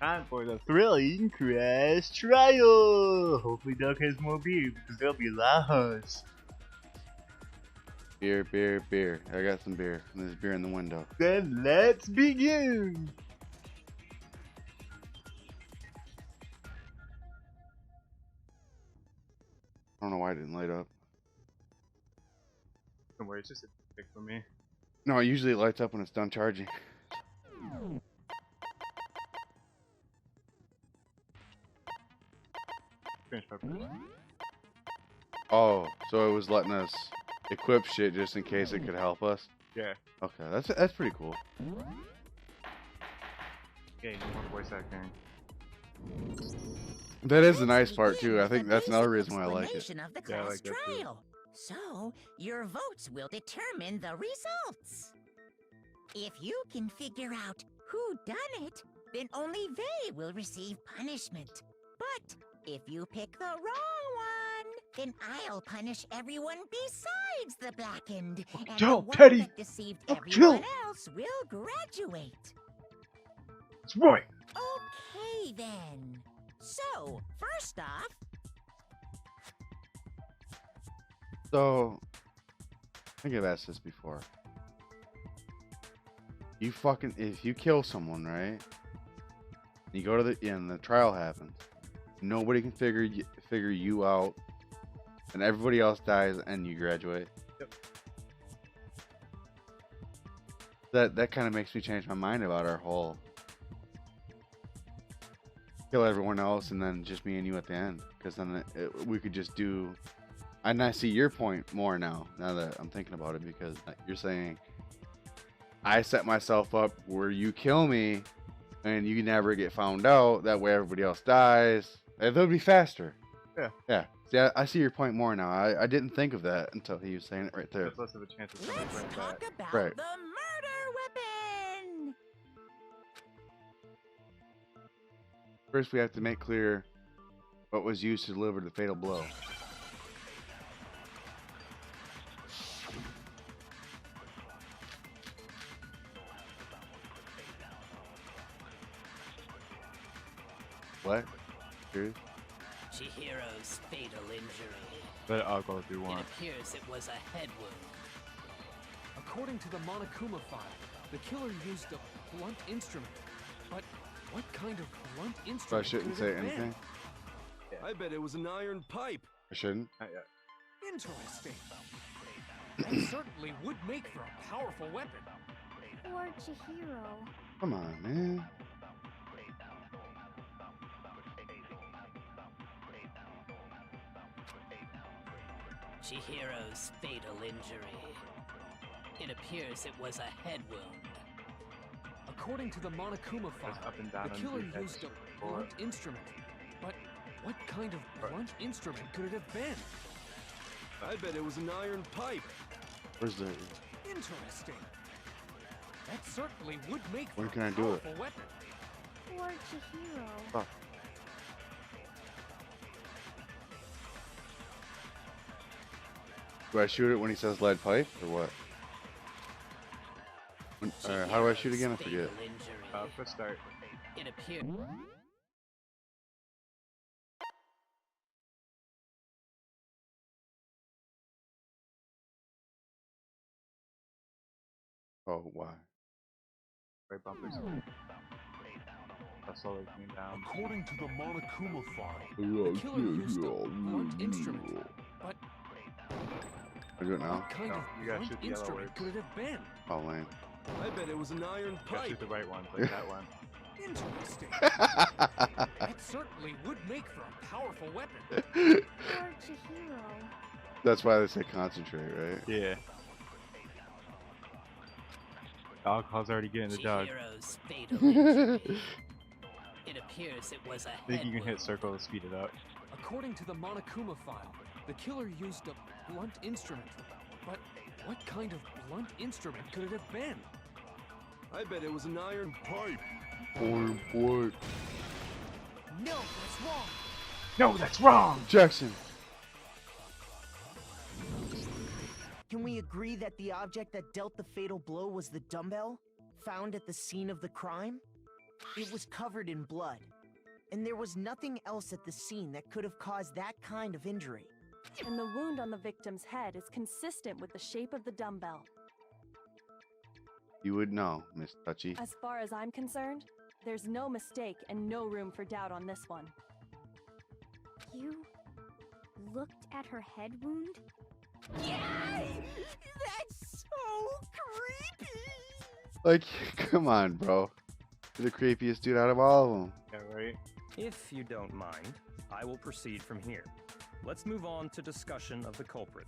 Time for the thrilling crash trial! Hopefully Doug has more beer because there'll be lots. Beer, beer, beer. I got some beer. There's beer in the window. Then let's begin! I don't know why it didn't light up. Don't worry, it's just a pick for me. No, usually it lights up when it's done charging. Finish my first. Oh, so it was letting us equip shit just in case it could help us? Yeah. Okay, that's pretty cool. Yeah, you want to voice acting. That is the nice part too. I think that's another reason why I like it. Of the Yeah, I class like that too. trial. So, your votes will determine the results. If you can figure out who done it, then only they will receive punishment. But if you pick the wrong one, then I'll punish everyone besides the blackened. And Joe, the one Teddy! that deceived Oh, everyone Joe! else will graduate. That's right! Okay, then. So, first off, So, I think I've asked this before. If you kill someone, right? You go to the trial happens. Nobody can figure you out, and everybody else dies, and you graduate. Yep. That kind of makes me change my mind about our whole kill everyone else and then just me and you at the end, because then we could just do. And I see your point more now that I'm thinking about it, because you're saying I set myself up where you kill me and you never get found out. That way everybody else dies. It would be faster. Yeah. Yeah. See, I see your point more now. I didn't think of that until he was saying it right there. There's less of a chance of somebody let's bring talk back. about Right. the murder weapon. First, we have to make clear what was used to deliver the fatal blow. What? Serious? Chihiro's fatal injury. But I'll go through It one. appears it was a head wound. According to the Monokuma file, the killer used a blunt instrument. But what kind of blunt So I instrument shouldn't could it say have been? anything? I bet it was an iron pipe. I shouldn't? Not yet. Interesting. That certainly would make for a powerful weapon. Poor Chihiro. Come on, man. Chihiro's fatal injury. It appears it was a head wound. According to the Monokuma Press file, up and down the on killer the used a or- blunt instrument. But what kind of blunt instrument could it have been? I bet it was an iron pipe. Where's the... Interesting. That certainly would make for When a can I do it? powerful weapon. Poor Chihiro. Fuck. Do I shoot it when he says lead pipe, or what? How do I shoot again? I forget. Fatal injury. Press start. It appears. Oh, why? Right bumpers. I'll slowly clean down. According to the Monokuma file, the killer used a blunt instrument. But I do it now? what kind No, of you gotta blunt shoot the yellow instrument words. could it have been? Oh, lame. I bet it was an iron You gotta pipe. shoot the right ones, like that one. Interesting. That certainly would make for a powerful weapon. Poor Chihiro. That's why they say concentrate, right? Yeah. Alcohol's already getting the dog. Chihiro's fatal injury. It appears it was a I head think you can hit wound. circle to speed it up. According to the Monokuma file, the killer used a blunt instrument. But what kind of blunt instrument could it have been? I bet it was an iron pipe. Boy. No, that's wrong. No, that's wrong! Jackson. Can we agree that the object that dealt the fatal blow was the dumbbell found at the scene of the crime? It was covered in blood, and there was nothing else at the scene that could have caused that kind of injury. And the wound on the victim's head is consistent with the shape of the dumbbell. You would know, Miss Touchy. As far as I'm concerned, there's no mistake and no room for doubt on this one. You looked at her head wound? Yay! That's so creepy! Like, come on, bro. You're the creepiest dude out of all of them. Yeah, right? If you don't mind, I will proceed from here. Let's move on to discussion of the culprit.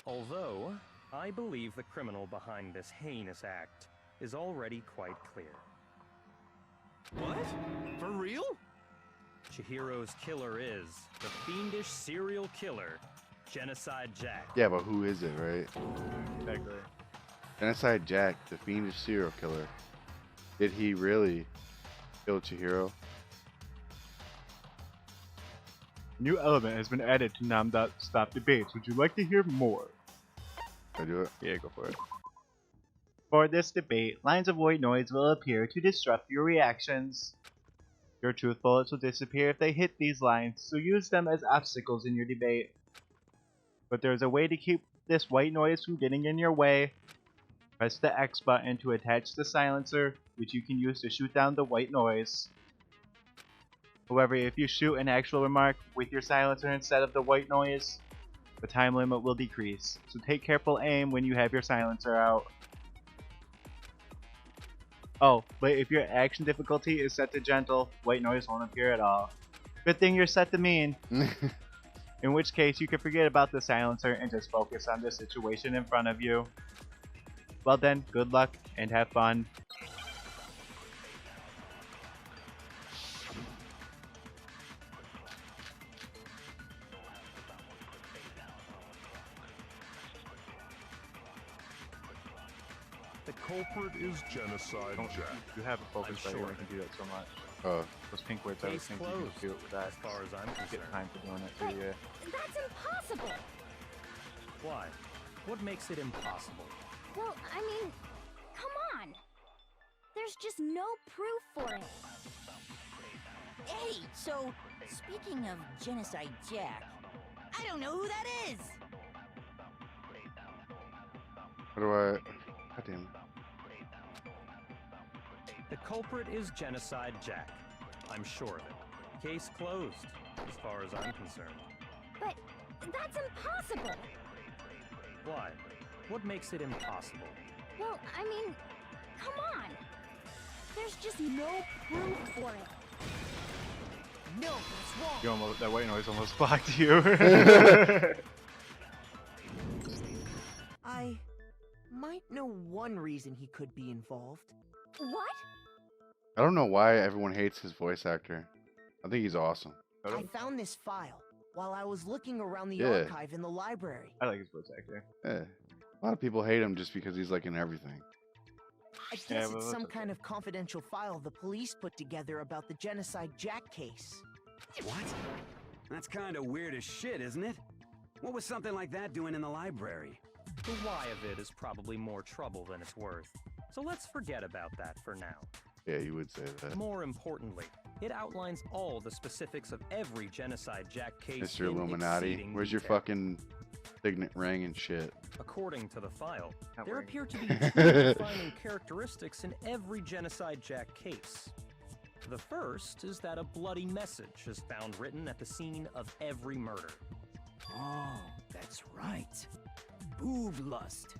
Although, I believe the criminal behind this heinous act is already quite clear. What? For real? Chihiro's killer is the fiendish serial killer, Genocide Jack. Yeah, but who is it, right? Exactly. Genocide Jack, the fiendish serial killer. Did he really kill Chihiro? New element has been added to non-stop debates. Would you like to hear more? Should I do it? Yeah, go for it. For this debate, lines of white noise will appear to disrupt your reactions. Your truth bullets will disappear if they hit these lines, so use them as obstacles in your debate. But there's a way to keep this white noise from getting in your way. Press the X button to attach the silencer, which you can use to shoot down the white noise. However, if you shoot an actual remark with your silencer instead of the white noise, the time limit will decrease. So take careful aim when you have your silencer out. Oh, but if your action difficulty is set to gentle, white noise won't appear at all. Good thing you're set to mean. In which case, you can forget about the silencer and just focus on the situation in front of you. Well then, good luck and have fun. The culprit is Genocide Jack. You have a focus I'm right here, sure. I can do that so much. Oh, Those pink words, I was Case thinking you closed, could do it with that. as far as I'm You get concerned. time for doing it too, yeah. That's impossible! Why? What makes it impossible? Well, I mean, come on! There's just no proof for it. Hey, so, speaking of Genocide Jack, I don't know who that is! what do I... God damn it. The culprit is Genocide Jack. I'm sure of it. Case closed, as far as I'm concerned. But that's impossible! Why? What makes it impossible? Well, I mean, come on! There's just no proof for it. No, that's wrong. You almost, that white noise almost blocked you. I might know one reason he could be involved. What? I don't know why everyone hates his voice actor. I think he's awesome. I found this file while I was looking around the Yeah. archive in the library. I like his voice actor. Yeah. A lot of people hate him just because he's like in everything. I guess Yeah, well, it's some that's okay. kind of confidential file the police put together about the Genocide Jack case. What? That's kind of weird as shit, isn't it? What was something like that doing in the library? The why of it is probably more trouble than it's worth. So let's forget about that for now. Yeah, you would say that. More importantly, it outlines all the specifics of every Genocide Jack case. Mr. in Illuminati. exceeding Where's your detail. fucking signet ring and shit? According to the file, Not there worrying. appear to be two defining characteristics in every Genocide Jack case. The first is that a bloody message is found written at the scene of every murder. Oh, that's right. Boob lust.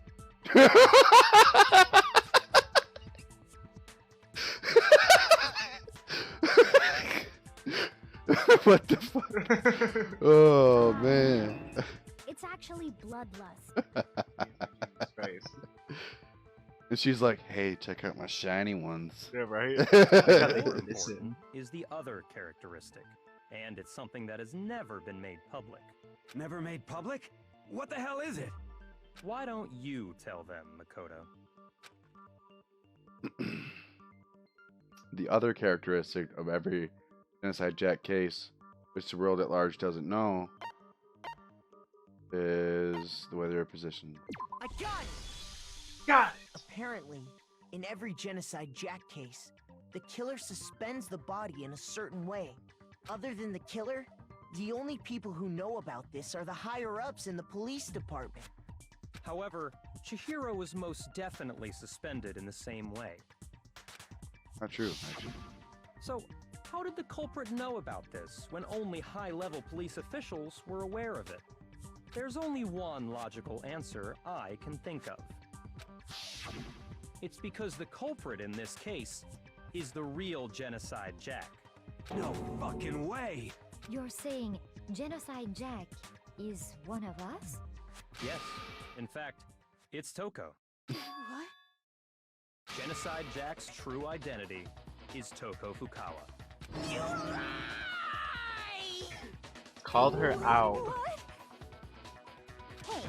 What the fuck? Oh, man. It's actually bloodlust. Jesus Christ. And she's like, hey, check out my shiny ones. Yeah, right? More Listen. important is the other characteristic, and it's something that has never been made public. Never made public? What the hell is it? Why don't you tell them, Makoto? The other characteristic of every Genocide Jack case, which the world at large doesn't know, is the way they're positioned. I got it! Got it! Apparently, in every Genocide Jack case, the killer suspends the body in a certain way. Other than the killer, the only people who know about this are the higher-ups in the police department. However, Chihiro was most definitely suspended in the same way. Not true, actually. So, how did the culprit know about this when only high-level police officials were aware of it? There's only one logical answer I can think of. It's because the culprit in this case is the real Genocide Jack. No fucking way! You're saying Genocide Jack is one of us? Yes, in fact, it's Toko. What? Genocide Jack's true identity is Toko Fukawa. You lie! Called her out. What? Hey,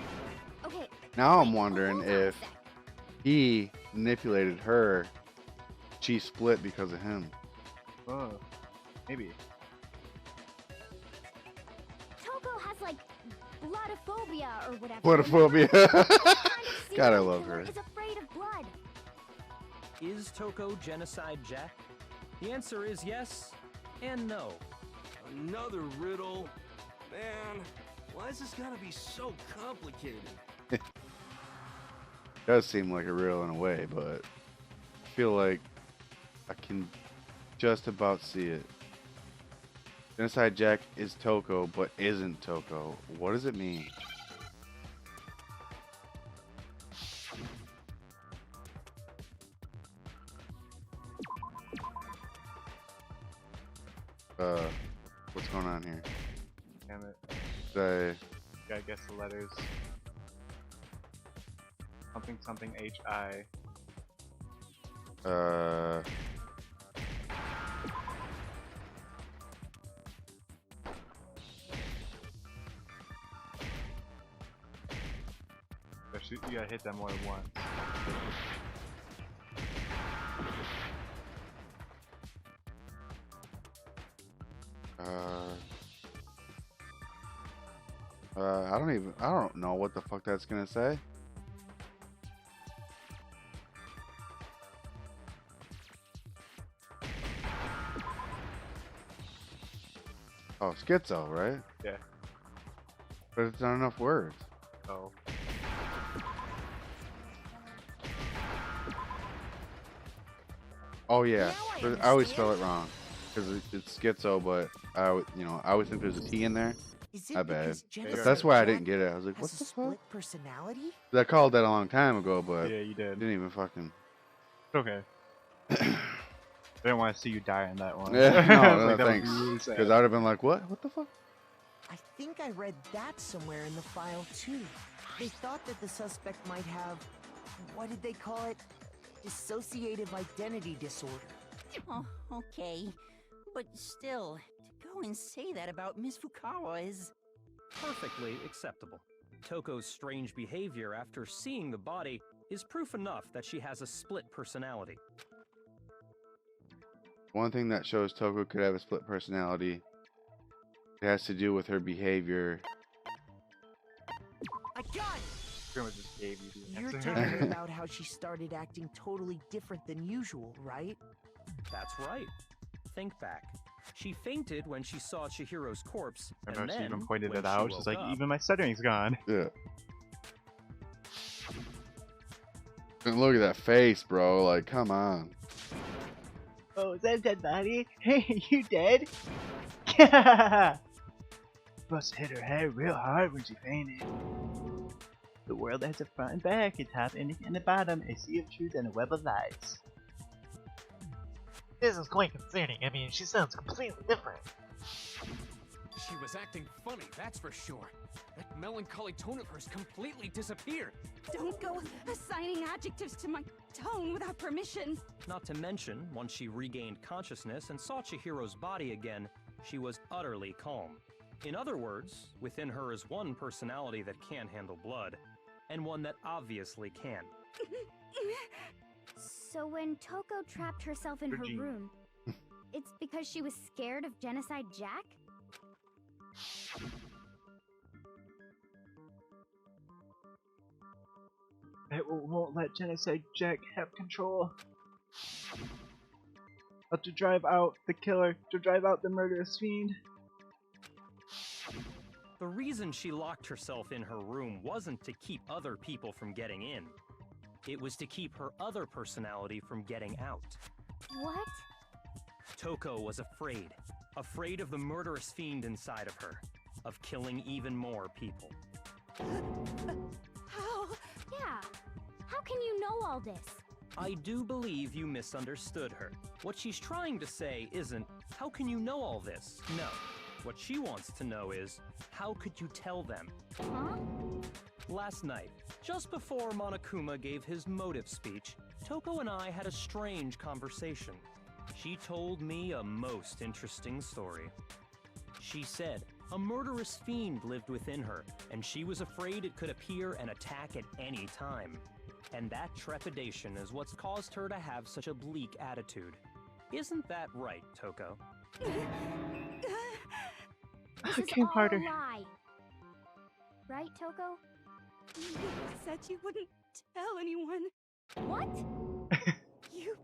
okay. Now I'm wait, wondering hold on a if sec. he manipulated her. She split because of him. Oh, maybe. Toko has like bloodophobia or whatever. Bloodophobia. What kind of God, I serial love killer her. is afraid of blood? Is Toko Genocide Jack? The answer is yes and no. Another riddle? Man, why has this gotta be so complicated? Does seem like a riddle in a way, but I feel like I can just about see it. Genocide Jack is Toko, but isn't Toko. What does it mean? What's going on here? Damn it. Say, Gotta guess the letters. Something something H-I. You gotta hit that more than once. I don't know what the fuck that's gonna say. Oh, schizo, right? Yeah. But it's not enough words. Oh. Oh yeah, Now I but I always spell it understand. wrong because it's schizo, but I always think there's a T in there. Is it My bad. because But Genocide that's why I Jack didn't get it. I was like, has what a the fuck? split personality? I called that a long time ago, but Yeah, you did. didn't even fucking. It's okay. I didn't want to see you die in that one. Yeah, I was no, like, that would thanks. be really sad. Because I would have been like, what? What the fuck? I think I read that somewhere in the file too. They thought that the suspect might have, what did they call it? Dissociative identity disorder. Oh, okay. But still, to go and say that about Miss Fukawa is... Perfectly acceptable. Toko's strange behavior after seeing the body is proof enough that she has a split personality. One thing that shows Toko could have a split personality, it has to do with her behavior. I got it! Pretty much just gave you the You're answer. talking about how she started acting totally different than usual, right? That's right. Think back. She fainted when she saw Chihiro's corpse, Remember and how she then, even pointed when it out? she She's woke like, up, even my stuttering's gone. Yeah. And look at that face, bro. Like, come on. Oh, is that a dead body? Hey, you dead? Must hit her head real hard when she fainted. The world has a front and back, a top and a bottom, a sea of truth and a web of lies. This is quite concerning. I mean, she sounds completely different. She was acting funny, that's for sure. That melancholy tone of hers completely disappeared. Don't go assigning adjectives to my tone without permission. Not to mention, once she regained consciousness and saw Chihiro's body again, she was utterly calm. In other words, within her is one personality that can't handle blood, and one that obviously can. So when Toko trapped herself in her Virginia. room, it's because she was scared of Genocide Jack? It won't let Genocide Jack have control. to drive out the killer, to drive out the murderous fiend. The reason she locked herself in her room wasn't to keep other people from getting in. It was to keep her other personality from getting out. What? Toko was afraid. Afraid of the murderous fiend inside of her. Of killing even more people. How? Yeah. How can you know all this? I do believe you misunderstood her. What she's trying to say isn't, how can you know all this? No. What she wants to know is, how could you tell them? Huh? Last night, just before Monokuma gave his motive speech, Toko and I had a strange conversation. She told me a most interesting story. She said a murderous fiend lived within her, and she was afraid it could appear and attack at any time. And that trepidation is what's caused her to have such a bleak attitude. Isn't that right, Toko? This It is came all harder. a lie. Right, Toko? You said you wouldn't tell anyone. What? You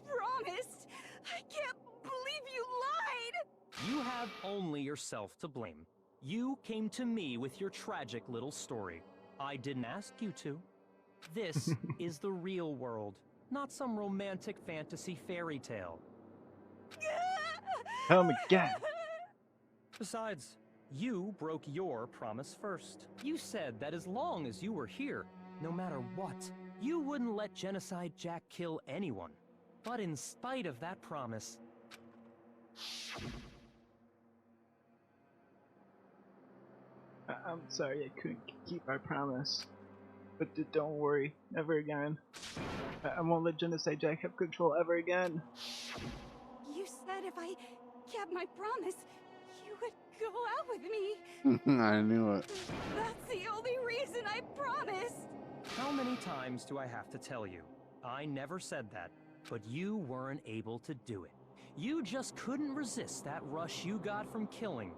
promised. I can't believe you lied. You have only yourself to blame. You came to me with your tragic little story. I didn't ask you to. This is the real world, not some romantic fantasy fairy tale. Tell me again. Besides, you broke your promise first. You said that as long as you were here, no matter what, you wouldn't let Genocide Jack kill anyone. But in spite of that promise, I'm sorry I couldn't keep my promise. But don't worry, never again. I won't let Genocide Jack have control ever again. You said if I kept my promise, you would go out with me. I knew it. That's the only reason I promised. how many times do I have to tell you? I never said that, but you weren't able to do it. You just couldn't resist that rush you got from killing,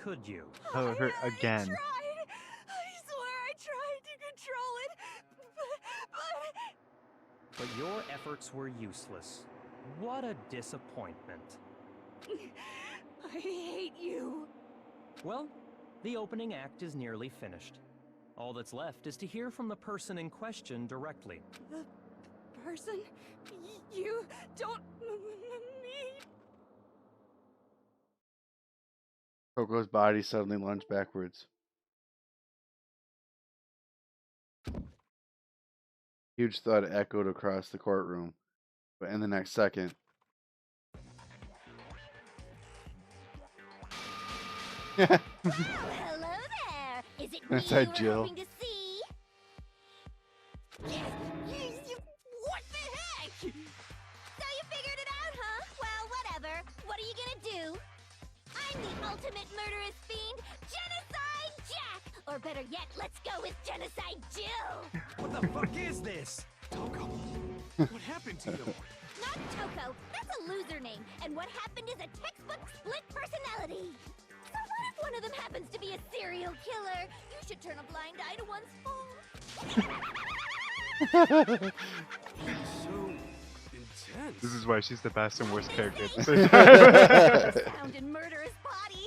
could you? Oh, it hurt again. I tried. I swear I tried to control it, But your efforts were useless. What a disappointment. I hate you. Well, the opening act is nearly finished. All that's left is to hear from the person in question directly. The person you don't mean. Coco's body suddenly lunged backwards. Huge thud echoed across the courtroom, but in the next second, Well, hello there. Is it me That's you like were Jill. hoping to see? What the heck? So you figured it out, huh? Well, whatever. What are you gonna do? I'm the ultimate murderous fiend, Genocide Jack! Or better yet, let's go with Genocide Jill! What the fuck is this? Toko, what happened to you? Not Toko, that's a loser name, and what happened is a textbook split personality. So what if one of them happens to be a serial killer? You should turn a blind eye to one's fault. So intense. This is why she's the best and worst character at the same time. Found in murderous body.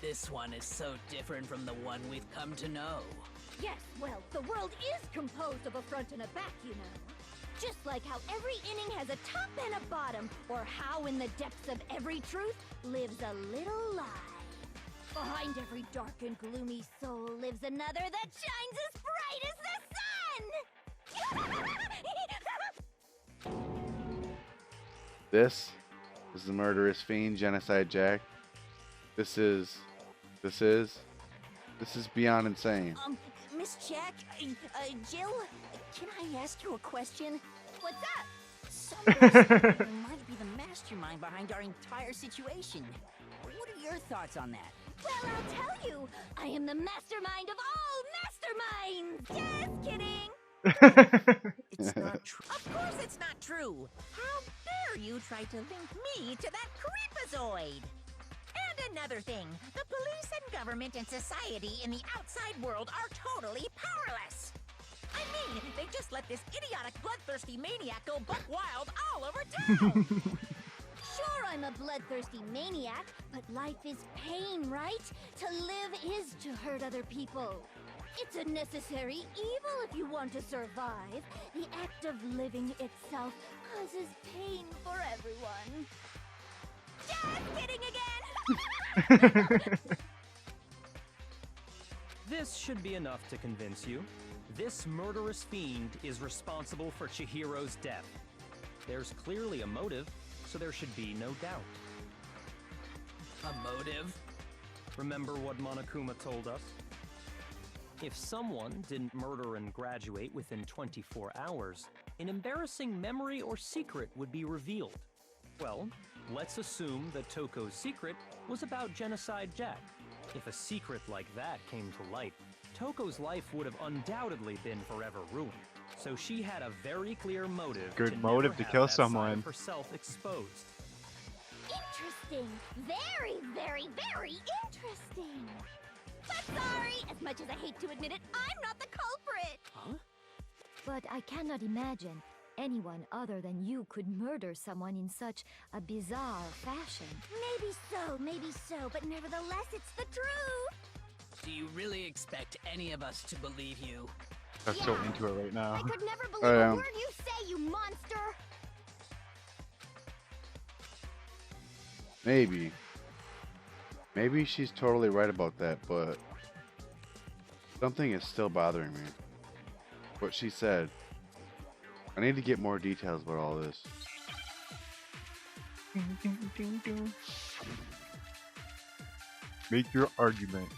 This one is so different from the one we've come to know. Yes, well, the world is composed of a front and a back, you know. Just like how every inning has a top and a bottom, or how in the depths of every truth lives a little lie. Behind every dark and gloomy soul lives another that shines as bright as the sun! this is the murderous fiend, Genocide Jack. This is beyond insane. Miss Jack, Jill, can I ask you a question? What's up? Some person might be the mastermind behind our entire situation. What are your thoughts on that? Well, I'll tell you, I am the mastermind of all masterminds! Just kidding! It's not true. Of course it's not true. How dare you try to link me to that creepazoid? And another thing, the police and government and society in the outside world are totally powerless. I mean? They just let this idiotic, bloodthirsty maniac go buck wild all over town! Sure, I'm a bloodthirsty maniac, but life is pain, right? To live is to hurt other people. It's a necessary evil if you want to survive. The act of living itself causes pain for everyone. Just kidding again! This should be enough to convince you. This murderous fiend is responsible for Chihiro's death. There's clearly a motive, so there should be no doubt. A motive? Remember what Monokuma told us? If someone didn't murder and graduate within 24 hours, an embarrassing memory or secret would be revealed. Well, let's assume that Toko's secret was about Genocide Jack. If a secret like that came to light, Toko's life would have undoubtedly been forever ruined. So she had a very clear motive. Good motive to kill someone. Herself exposed. Interesting. Very, very, very interesting. But sorry, as much as I hate to admit it, I'm not the culprit. Huh? But I cannot imagine anyone other than you could murder someone in such a bizarre fashion. Maybe so, but nevertheless, it's the truth. Do you really expect any of us to believe you? I'm so into it right now. I could never believe a word you say, you monster. Maybe. Maybe she's totally right about that, but something is still bothering me. What she said. I need to get more details about all this. Make your argument.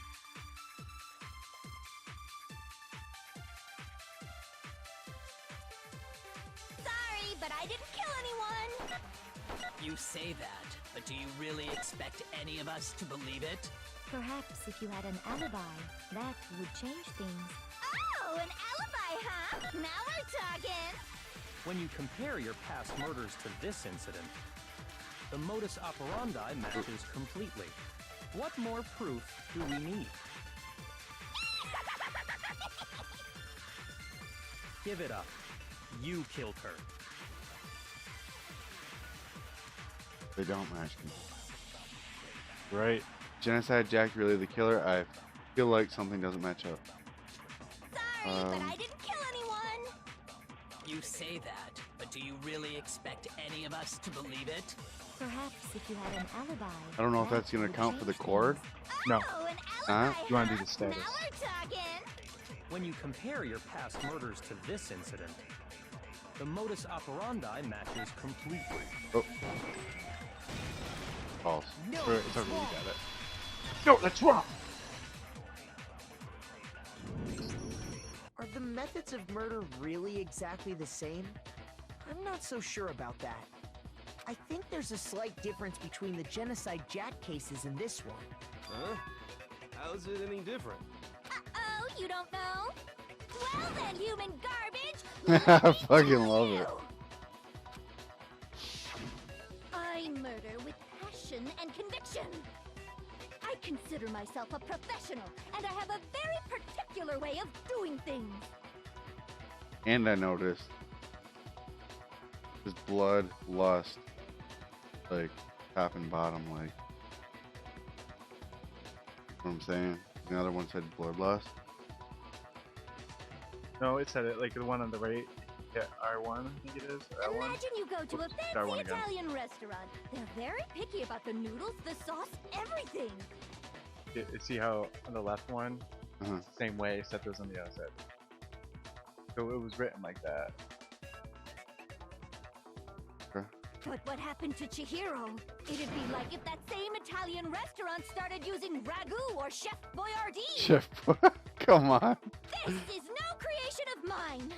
Sorry, but I didn't kill anyone. You say that, but do you really expect any of us to believe it? Perhaps if you had an alibi, that would change things. Oh, an alibi, huh? Now we're talking. When you compare your past murders to this incident, the modus operandi matches completely. What more proof do we need? Give it up. You killed her. They don't match me. Right. Genocide Jack really the killer? I feel like something doesn't match up. Sorry, but I didn't kill anyone. You say that, but do you really expect any of us to believe it? Perhaps if you had an alibi. I don't know if that's gonna count for the cord. No. Oh, an alibi. You want to do the status? Now we're talking. When you compare your past murders to this incident, the modus operandi matches completely. Oh. False. No, it's already got it. No, that's wrong. Are the methods of murder really exactly the same? I'm not so sure about that. I think there's a slight difference between the Genocide Jack cases and this one. Huh? How's it any different? Uh-oh, you don't know? Well then, human garbage. I fucking love it. I murder with passion and conviction. I consider myself a professional, and I have a very particular way of doing things. And I noticed his blood, lust, like top and bottom, like. What I'm saying? The other one said bloodlust. No, it said it like the one on the right. Yeah, R1, I think it is. Or L1. Imagine you go to a fancy Italian restaurant. They're very picky about the noodles, the sauce, everything. See how on the left one, it's the same way, except it was on the other side. So it was written like that. But what happened to Chihiro? It'd be like if that same Italian restaurant started using ragu or Chef Boyardee. Chef, come on. This is no creation of mine.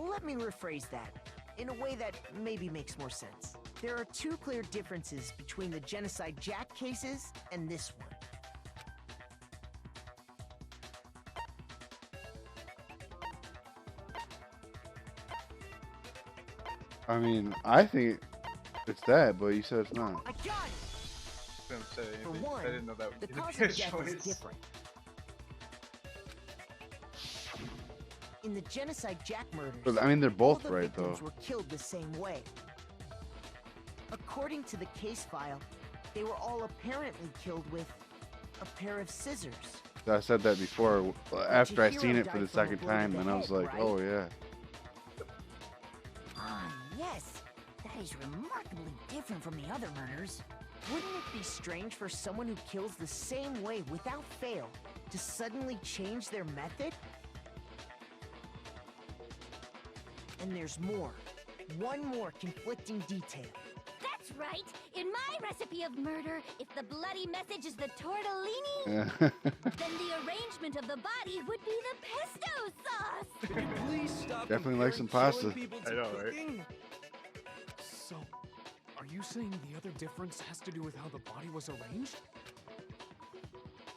Let me rephrase that in a way that maybe makes more sense. There are two clear differences between the Genocide Jack cases and this one. I mean, I think it's that, but you said it's not. I got it! For one, I didn't know that the was cause gonna of be a death is choice. different. In the Genocide Jack murders, But, I mean, they're all both the right, though. victims were killed the same way. According to the case file, they were all apparently killed with a pair of scissors. I said that before. After I Chihiro seen it for died the from a second blow to time, the and I was head, like, right? oh yeah. Ah, yes. That is remarkably different from the other murders. Wouldn't it be strange for someone who kills the same way without fail to suddenly change their method? And there's more. One more conflicting detail. That's right. In my recipe of murder, if the bloody message is the tortellini, Yeah. then the arrangement of the body would be the pesto sauce. Could you please stop Definitely like some comparing pasta. killing people to I know, right? cooking? So, are you saying the other difference has to do with how the body was arranged?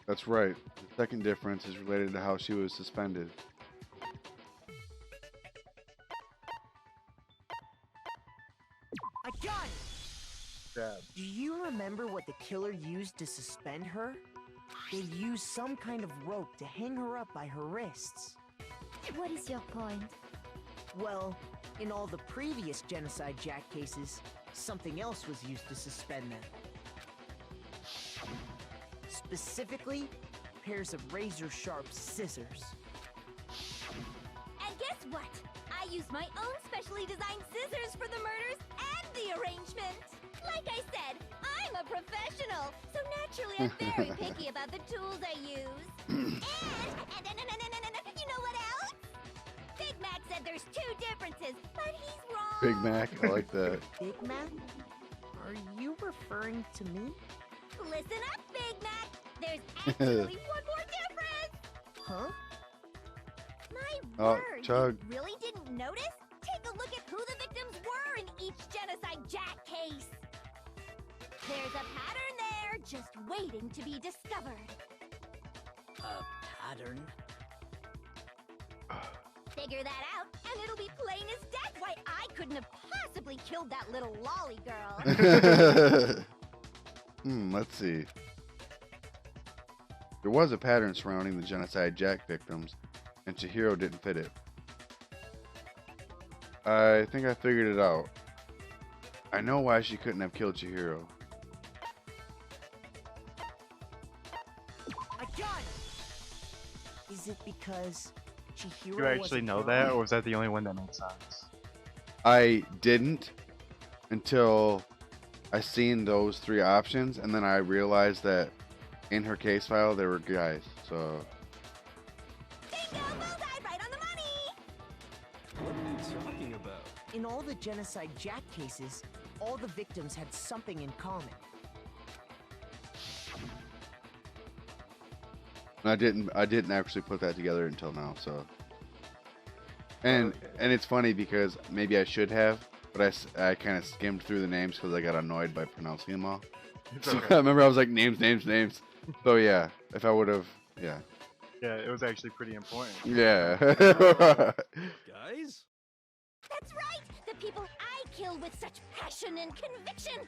That's right. The second difference is related to how she was suspended. I got it! Yeah. Do you remember what the killer used to suspend her? They used some kind of rope to hang her up by her wrists. What is your point? Well, in all the previous Genocide Jack cases, something else was used to suspend them. Specifically, pairs of razor-sharp scissors. And guess what? I used my own specially designed scissors for the murders and the arrangement. Like I said, I'm a professional, so naturally I'm very picky about the tools I use. and you know what else? Big Mac said there's two differences, but he's wrong. Big Mac, I like that. Big Mac? Are you referring to me? Listen up, Big Mac. There's actually one more difference. Huh? My Oh, word, Chug. you really didn't notice? Take a look at who the victims were in each Genocide Jack case. There's a pattern there, just waiting to be discovered. A pattern? Figure that out, and it'll be plain as death why I couldn't have possibly killed that little lolly girl. Let's see. There was a pattern surrounding the Genocide Jack victims, and Chihiro didn't fit it. I think I figured it out. I know why she couldn't have killed Chihiro. I got it! Is it because Chihiro Do you actually know that, or was that the only one that made sense? I didn't until I seen those three options, and then I realized that in her case file there were guys. So Bingo! Bullseye! Right on the money! What are you talking about? In all the Genocide Jack cases, all the victims had something in common. I didn't actually put that together until now. So and it's funny because maybe I should have, but I kind of skimmed through the names because I got annoyed by pronouncing them all. So okay. I remember I was like names. So yeah, if I would have, yeah. Yeah, it was actually pretty important. Yeah. Guys? That's right! The people I kill with such passion and conviction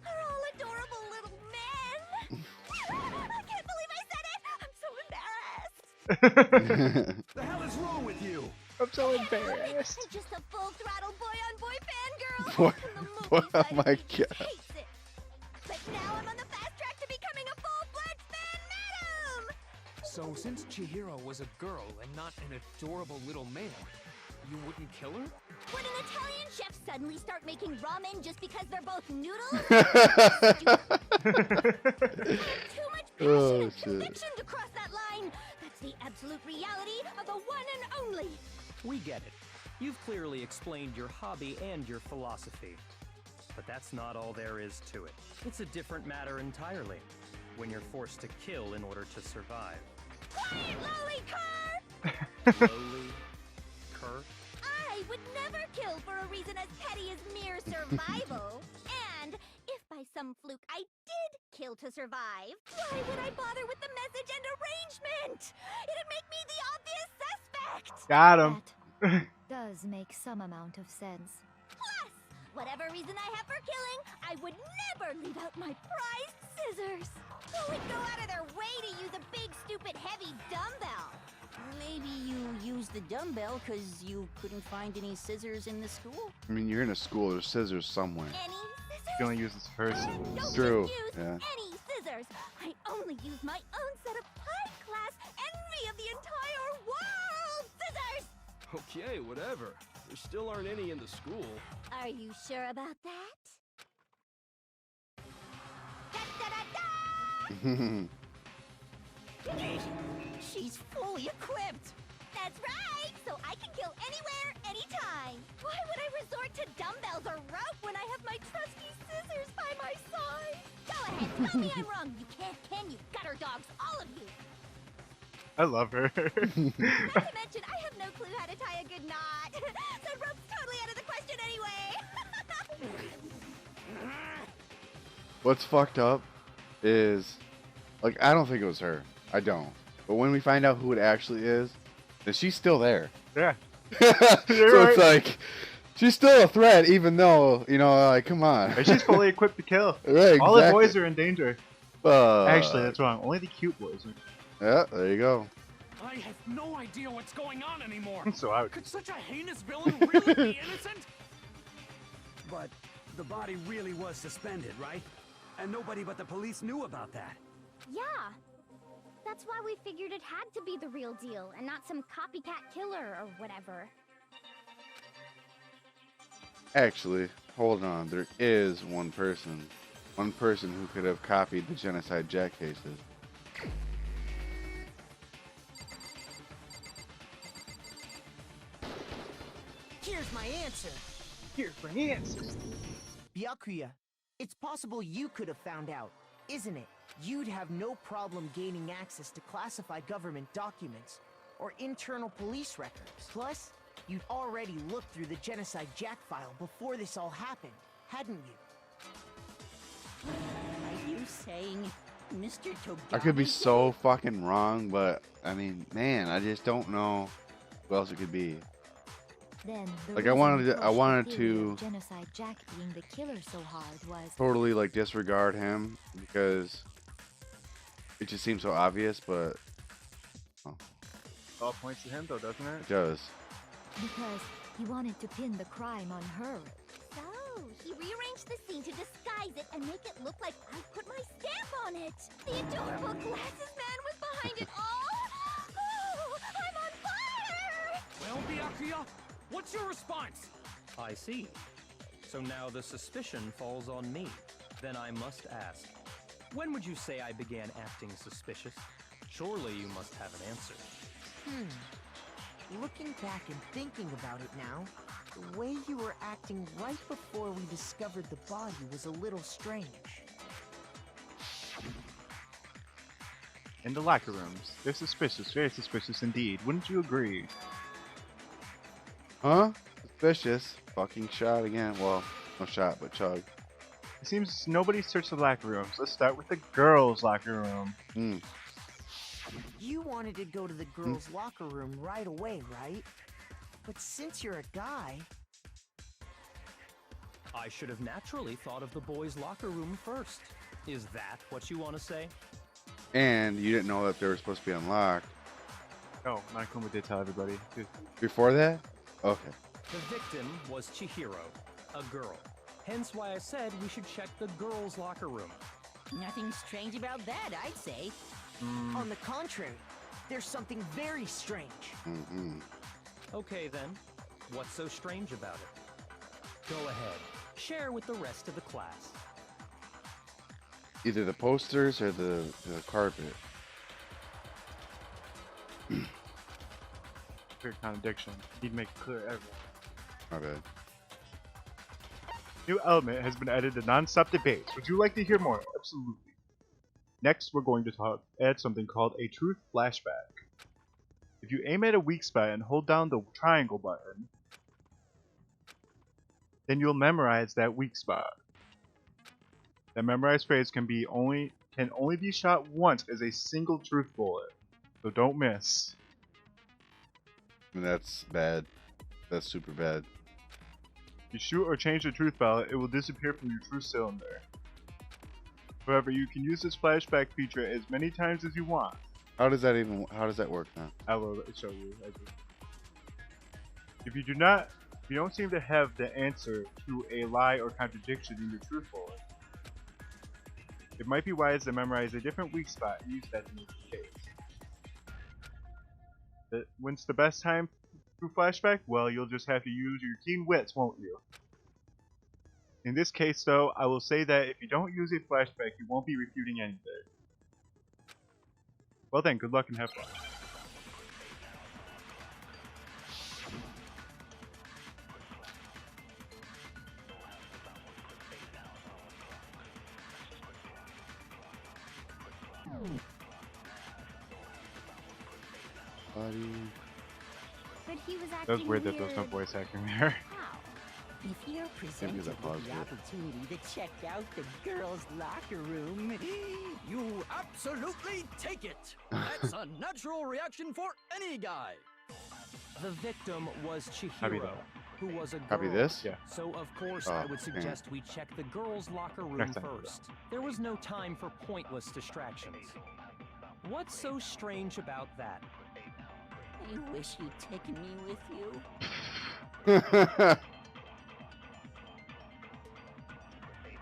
are all adorable little men! I can't believe I said it! I'm so embarrassed! The hell is wrong with you? I'm so I'm embarrassed. just a full-throttle boy-on-boy fangirl! Boy- And the boy, movie oh side my of me God. hates it. But now I'm on the fast track to becoming a full-fledged fan madam! So, since Chihiro was a girl and not an adorable little man, you wouldn't kill her? Would an Italian chef suddenly start making ramen just because they're both noodles? Too much passion Oh, and shit. conviction to cross that line. That's the absolute reality of the one and only. We get it. You've clearly explained your hobby and your philosophy. But that's not all there is to it. It's a different matter entirely, when you're forced to kill in order to survive. Quiet, lolly cur! Lowly? Cur? I would never kill for a reason as petty as mere survival. And if by some fluke I did kill to survive, why would I bother with the message and arrangement? It'd make me the obvious suspect. Got him. That does make some amount of sense. Plus, whatever reason I have for killing, I would never leave out my prized scissors. Who would go out of their way to use a big, stupid, heavy dumbbell? Maybe you used the dumbbell because you couldn't find any scissors in the school? I mean, you're in a school. There's scissors somewhere. Any scissors? She only uses her scissors. Don't True. just use Yeah. any scissors. I only use my own set of high-class envy of the entire world scissors. Okay, whatever. There still aren't any in the school. Are you sure about that? She's fully equipped! That's right! So I can kill anywhere, anytime! Why would I resort to dumbbells or rope when I have my trusty scissors by my side? Go ahead, tell me I'm wrong! You can't, can you? Gutter dogs, all of you! I love her. Not to mention, I have no clue how to tie a good knot! So rope's totally out of the question anyway! What's fucked up is, like, I don't think it was her. I don't. But when we find out who it actually is, then she's still there. Yeah. So You're it's right. like, she's still a threat, even though, you know, like, come on. And she's fully equipped to kill. Right, All the exactly. boys are in danger. Actually, that's wrong. Only the cute boys are. Yeah, there you go. I have no idea what's going on anymore. So I would. Could such a heinous villain really be innocent? But the body really was suspended, right? And nobody but the police knew about that. Yeah. That's why we figured it had to be the real deal and not some copycat killer or whatever. Actually, hold on. There is one person who could have copied the Genocide Jack cases. Here's my answer. Here's my answer. Byakuya, it's possible you could have found out, isn't it? You'd have no problem gaining access to classified government documents or internal police records. Plus, you'd already looked through the Genocide Jack file before this all happened, hadn't you? Are you saying Mr. Togawa? I could be so fucking wrong, but I mean, man, I just don't know who else it could be. Then the Like, reason I wanted theory to of Genocide Jack being the killer so hard was totally like disregard him because it just seems so obvious, but oh, All points to him, though, doesn't it? it does. because he wanted to pin the crime on her. So, he rearranged the scene to disguise it and make it look like I put my stamp on it. The adorable glasses man was behind it all. Oh, I'm on fire! Well, Byakuya, what's your response? I see. So now the suspicion falls on me. Then I must ask, when would you say I began acting suspicious? Surely you must have an answer. Looking back and thinking about it now, the way you were acting right before we discovered the body was a little strange. In the locker rooms. They're suspicious. Very suspicious indeed. Wouldn't you agree? Huh? Suspicious. Fucking shot again. Well, no shot, but chug. It seems nobody searched the locker rooms. Let's start with the girls' locker room. You wanted to go to the girls' locker room right away, right? But since you're a guy... I should have naturally thought of the boys' locker room first. Is that what you want to say? And you didn't know that they were supposed to be unlocked. Oh, Monokuma did tell everybody. Before that? Okay. The victim was Chihiro, a girl. Hence why I said we should check the girls' locker room. Nothing strange about that, I'd say. On the contrary, there's something very strange. Okay then, what's so strange about it? Go ahead, share with the rest of the class. Either the posters or the carpet. Clear contradiction. Need to make it clear to everyone. My bad. New element has been added to non-stop debates. Would you like to hear more? Absolutely. Next, we're going to add something called a truth flashback. If you aim at a weak spot and hold down the triangle button, then you'll memorize that weak spot. That memorized phrase can only be shot once as a single truth bullet, so don't miss. And that's bad. That's super bad. If you shoot or change the truth ballot, it will disappear from your truth cylinder. However, you can use this flashback feature as many times as you want. How does that work now? I will show you. If you don't seem to have the answer to a lie or contradiction in your truth bullet, it might be wise to memorize a different weak spot and use that to make the case. When's the best time through flashback? Well, you'll just have to use your keen wits, won't you? In this case, though, I will say that if you don't use a flashback, you won't be refuting anything. Well then, good luck and have fun. But he was acting That was weird that there was no voice acting there. If you're presented with the opportunity to check out the girls' locker room, you absolutely take it. That's a natural reaction for any guy. The victim was Copy Chihiro, that. who was a girl. Copy this? Yeah. So of course Oh, I would suggest we check the girls' locker room Next time. first. There was no time for pointless distractions. What's so strange about that? I wish you'd taken me with you.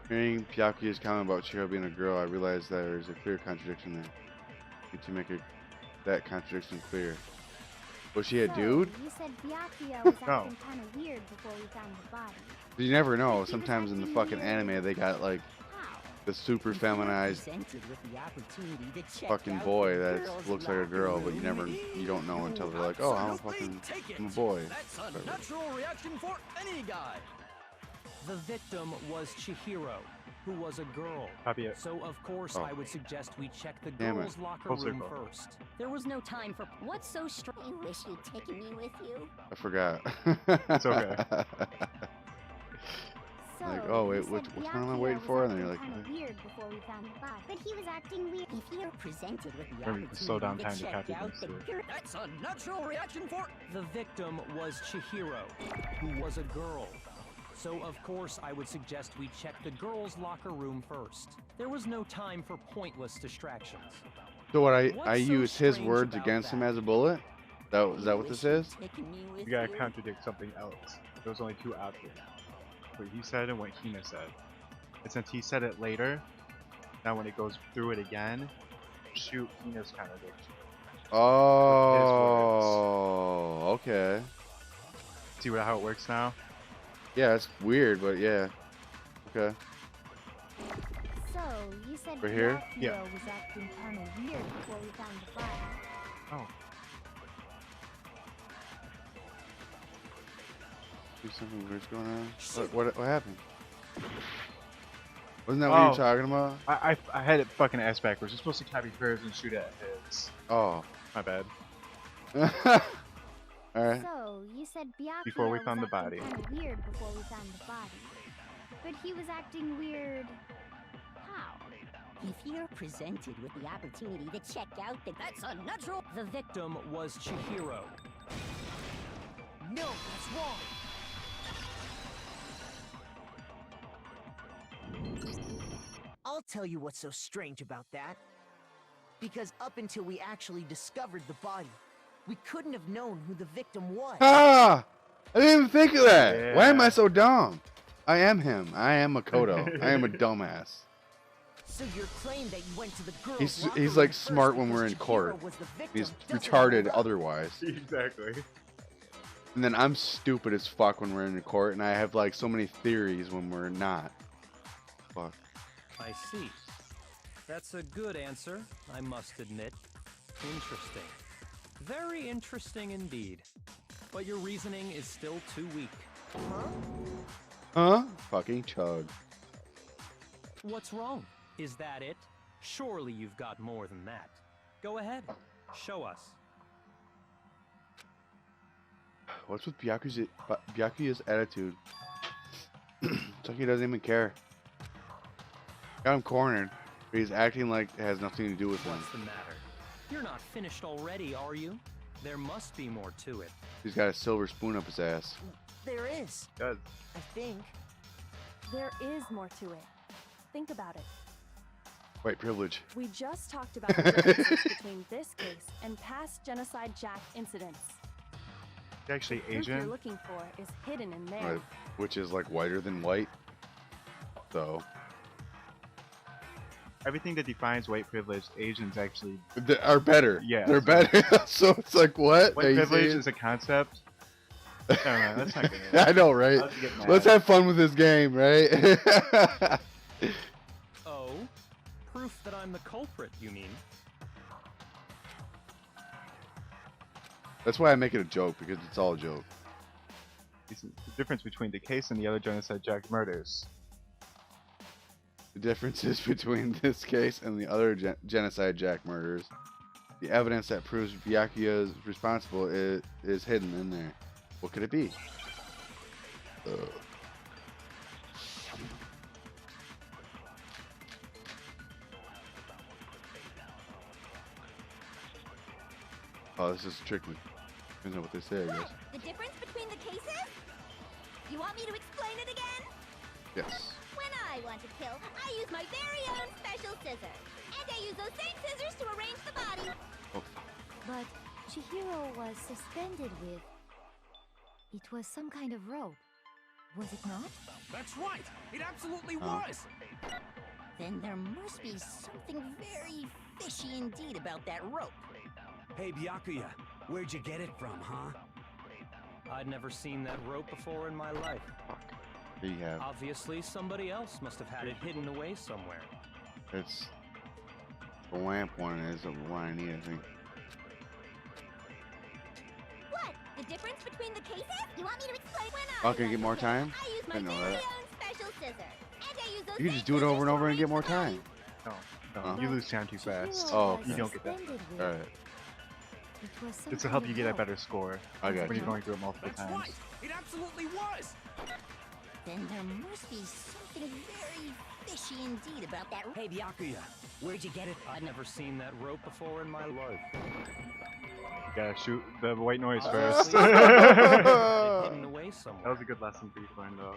Hearing Pyakuya's comment about Chihiro being a girl, I realized that there's a clear contradiction there. Need to make that contradiction clear. Was she a dude? You said Byakuya was acting kind of weird before we found the body. You never know. Sometimes in the fucking anime, they got like the super feminized fucking boy that looks like a girl, but you don't know until they're like, oh, I'm a boy. That's a natural reaction for any guy. The victim was Chihiro, who was a girl. Copy it. So of course I would suggest we check the Damn girls' it. locker Full room circle. first. There was no time for what's so strange. I wish you'd taken me with you. I forgot. It's okay. So, Like, oh wait, you which said one am I Byakuya waiting was for? And then you're acting like, kinda weird before we found the body. But he was acting weird. If you're presented with the Maybe opportunity slow down time to to check copy out this the too. girl, That's a natural reaction for The victim was Chihiro, who was a girl. So of course I would suggest we check the girls' locker room first. There was no time for pointless distractions. so what I What's so used his strange words about against him that? as a bullet? Is that what this is? You gotta contradict something else. There was only two options. What he said and what Hina said. And since he said it later, now when it goes through it again, shoot Hina's contradiction. Oh, okay. See how it works now? Yeah, it's weird, but yeah. Okay. So, you said We're here? Byakuya Yeah. was acting kind of weird before we found the body. Oh. See something weird's going on? What happened? Wasn't that what you were talking about? I had it fucking ass backwards. You're supposed to copy hers and shoot at his. Oh. My bad. Alright. So, you said Byakuya Before we was found the acting body. kind of weird before we found the body. But he was acting weird. How? If you're presented with the opportunity to check out the That's a natural. The victim was Chihiro. No, that's wrong. I'll tell you what's so strange about that. Because up until we actually discovered the body, we couldn't have known who the victim was. Ah! I didn't even think of that. Yeah. Why am I so dumb? I am him. I am Makoto. I am a dumbass. So your claim that you went to the girls' He's locker like room first smart when because we're in Chihiro court. was the victim He's doesn't retarded hold up. otherwise. Exactly. And then I'm stupid as fuck when we're in court, and I have like so many theories when we're not. Fuck. I see. That's a good answer, I must admit. Interesting. Very interesting indeed. But your reasoning is still too weak. Huh? Fucking chug. What's wrong? Is that it? Surely you've got more than that. Go ahead. Show us. What's with Byakuya's attitude? It's like he doesn't even care. Got him cornered, but he's acting like it has nothing to do with him. What's the matter? You're not finished already, are you? There must be more to it. He's got a silver spoon up his ass. There is. Does. I think. There is more to it. Think about it. White privilege. We just talked about the differences between this case and past Genocide Jack incidents. He's actually The proof you're Asian. looking for is hidden in there. Right. Which is like whiter than white. So Everything that defines white privilege, Asians actually they are better. Yeah, they're that's better. So it's like what? white Are you privilege serious? is a concept. No, that's not good. I know, right? I'll get mad. Let's have fun with this game, right? Oh? Proof that I'm the culprit, you mean? That's why I make it a joke, because it's all a joke. The difference between the case and the other Genocide Jack murders. The differences between this case and the other Genocide Jack murders. The evidence that proves Byakuya is responsible is hidden in there. What could it be? Oh, this is tricky. Depends on what they say, I guess. The difference between the cases? You want me to explain it again? Yes. When I want to kill, I use my very own special scissors. And I use those same scissors to arrange the body. But Chihiro was suspended with... It was some kind of rope. Was it not? That's right! It absolutely Oh. was! Then there must be something very fishy indeed about that rope. Hey, Byakuya, where'd you get it from, huh? I'd never seen that rope before in my life. Here you have. Obviously, somebody else must have had it hidden away somewhere. It's the lamp one is the one I need, I think. What? The difference between the cases? You want me to explain when Oh, can I get more time? I use I my didn't know very that. own special scissors. And I use those You can same just do it over and scissors over to and get arrange more the body. time. No, Huh? you lose time too fast. Oh, You don't get that. Alright. It was some It's to kind help of you get a rope. better score I got when you. you're going through it multiple That's times. right! It absolutely was! Then there must be something very fishy indeed about that rope. Hey, Byakuya, where'd you get it? I'd never seen that rope before in my life. You gotta shoot the white noise Obviously, first. somebody else must have had it hidden away That somewhere. was a good lesson for you to learn, though.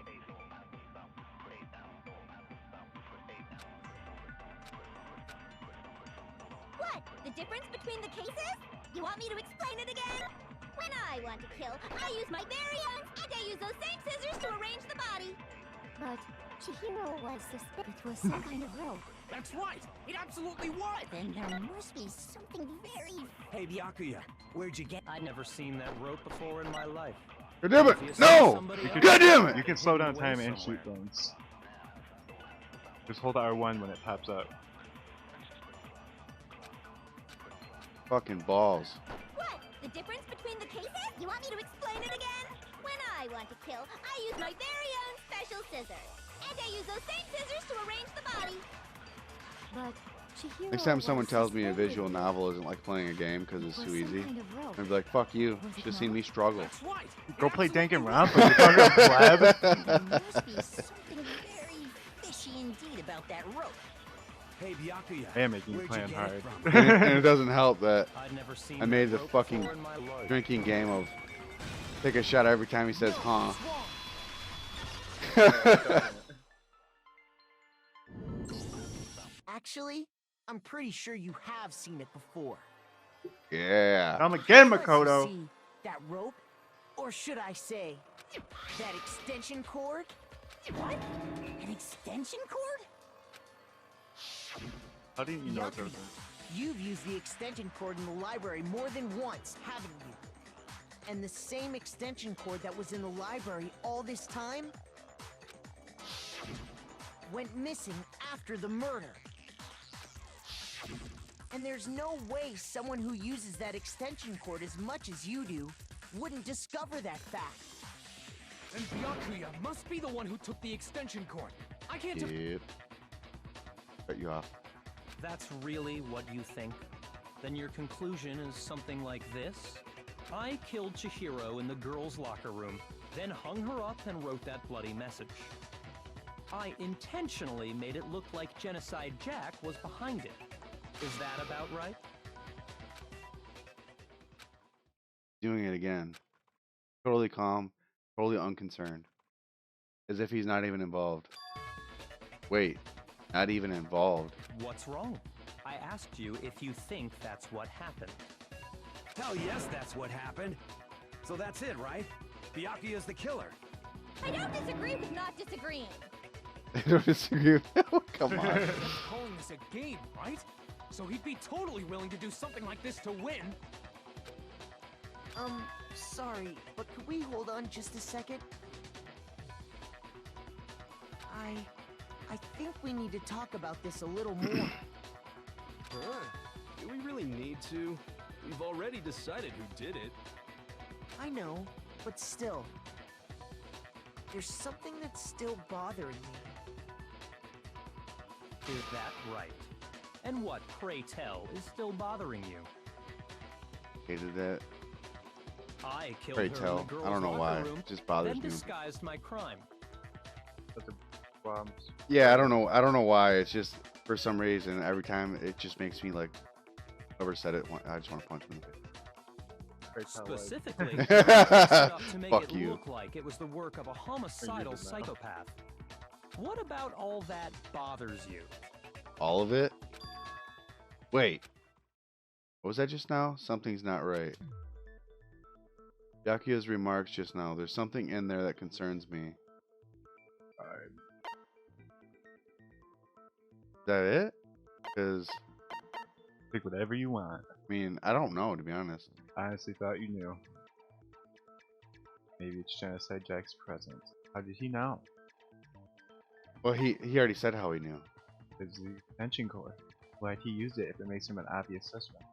What? The difference between the cases? You want me to explain it again? When I want to kill, I use my very own, and I use those same scissors to arrange the body. But Chihiro was suspended. It was some kind of rope. That's right! It absolutely was! Then there must be something very... Hey, Byakuya, where'd you get... I'd never seen that rope before in my life. God damn it! Obviously, No! somebody else God damn had it! You can it slow hidden down away time and somewhere. shoot things. Just hold R1 when it pops up. Fucking balls. What? The difference between the cases? You want me to explain it again? When I want to kill, I use my very own special scissors. And I use those same scissors to arrange the body. But Chihiro Next time someone was tells me a suspended visual with- novel isn't like playing a game because it's It too was some easy, kind of rope. I'd be like, fuck you. Was it Should have seen not? me struggle. That's right! It Go play absolutely Danganronpa. was. You're talking about Blab. There must be something very fishy indeed about that rope. Hey, Byakuya, I am making you where'd plan get hard. it from? And it doesn't help that I'd never seen I made that the rope fucking before in my life. drinking game of take a shot every time he says, huh. Actually, I'm pretty sure you have seen it before. Yeah. Come again, Let's Makoto. see, that rope? Or should I say, that extension cord? What? An extension cord? How didn't you know those? You've used the extension cord in the library more than once, haven't you? And the same extension cord that was in the library all this time went missing after the murder. And there's no way someone who uses that extension cord as much as you do wouldn't discover that fact. And Byakuya must be the one who took the extension cord. I can't... Yep. Cut you off. That's really what you think? Then your conclusion is something like this? I killed Chihiro in the girls' locker room, then hung her up and wrote that bloody message. I intentionally made it look like Genocide Jack was behind it. Is that about right? Doing it again. Totally calm, totally unconcerned. As if he's not even involved. Wait, not even involved. What's wrong? I asked you if you think that's what happened. Hell yes, that's what happened. So that's it, right? Byakuya's the killer. I don't disagree with not disagreeing. I don't disagree with that. Come on. You're calling this a game, right? So he'd be totally willing to do something like this to win. Sorry, but could we hold on just a second? I think we need to talk about this a little more. Do we really need to? We've already decided who did it. I know, but still. There's something that's still bothering me. Is that right? And what, pray tell, is still bothering you? Hated that. I killed Pray her tell. in the girls' I don't know why. locker room, It just bothers then me. disguised my crime. But the bombs. Yeah, I don't know. I don't know why. It's just for some reason every time it just makes me like. Whoever said it, I just want to punch him in the face. Specifically, enough to make Fuck it you. look like it was the work of a homicidal psychopath. What about all that bothers you? All of it? Wait. What was that just now? Something's not right. Byakuya's remarks just now. There's something in there that concerns me. Is that it? Because... Pick whatever you want. I mean, I don't know, to be honest. I honestly thought you knew. Maybe it's Genocide Jack's present. How did he know? Well, he already said how he knew. It's the extension cord. Why'd he use it if it makes him an obvious suspect?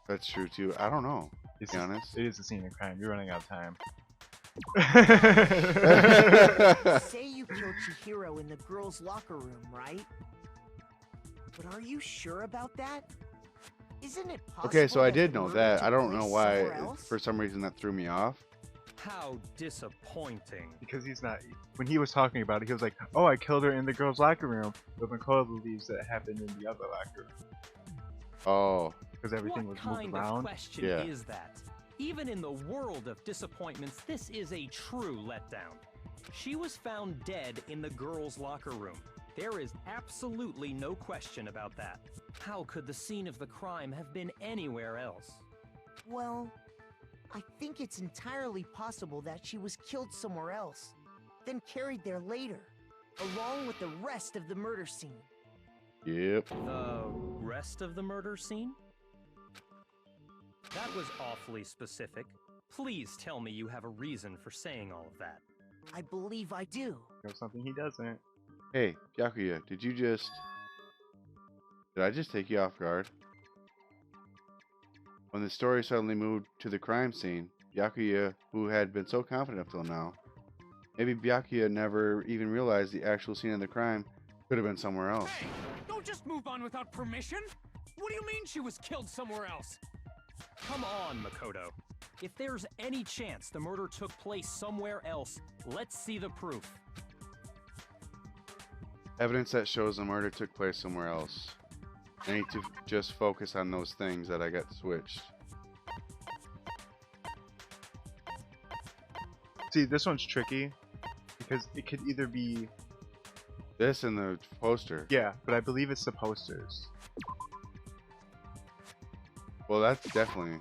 That's true, too. I don't know, to be honest. It is a scene of crime. You're running out of time. Say you killed Chihiro in the girls' locker room, right? But are you sure about that? Isn't it possible? Okay, so I that did the know murder that. took I don't place know why. somewhere else? For some reason, that threw me off. How disappointing. Because he's not. When he was talking about it, he was like, "Oh, I killed her in the girls' locker room." But Makoto believes that it happened in the other locker room. Oh. Because everything was moved What kind around. of question is that? Even in the world of disappointments, this is a true letdown. She was found dead in the girls' locker room. There is absolutely no question about that. How could the scene of the crime have been anywhere else? Well, I think it's entirely possible that she was killed somewhere else, then carried there later, along with the rest of the murder scene. Yep. The rest of the murder scene? That was awfully specific. Please tell me you have a reason for saying all of that. I believe I do. There's something he doesn't. Hey, Byakuya, did I just take you off guard? When the story suddenly moved to the crime scene, Byakuya, who had been so confident up till now, maybe Byakuya never even realized the actual scene of the crime could have been somewhere else. Hey, don't just move on without permission. What do you mean she was killed somewhere else? Come on, Makoto. If there's any chance the murder took place somewhere else, let's see the proof. Evidence that shows the murder took place somewhere else. I need to just focus on those things that I got switched. See, this one's tricky because it could either be this and the poster. Yeah, but I believe it's the posters. Well, that's definitely,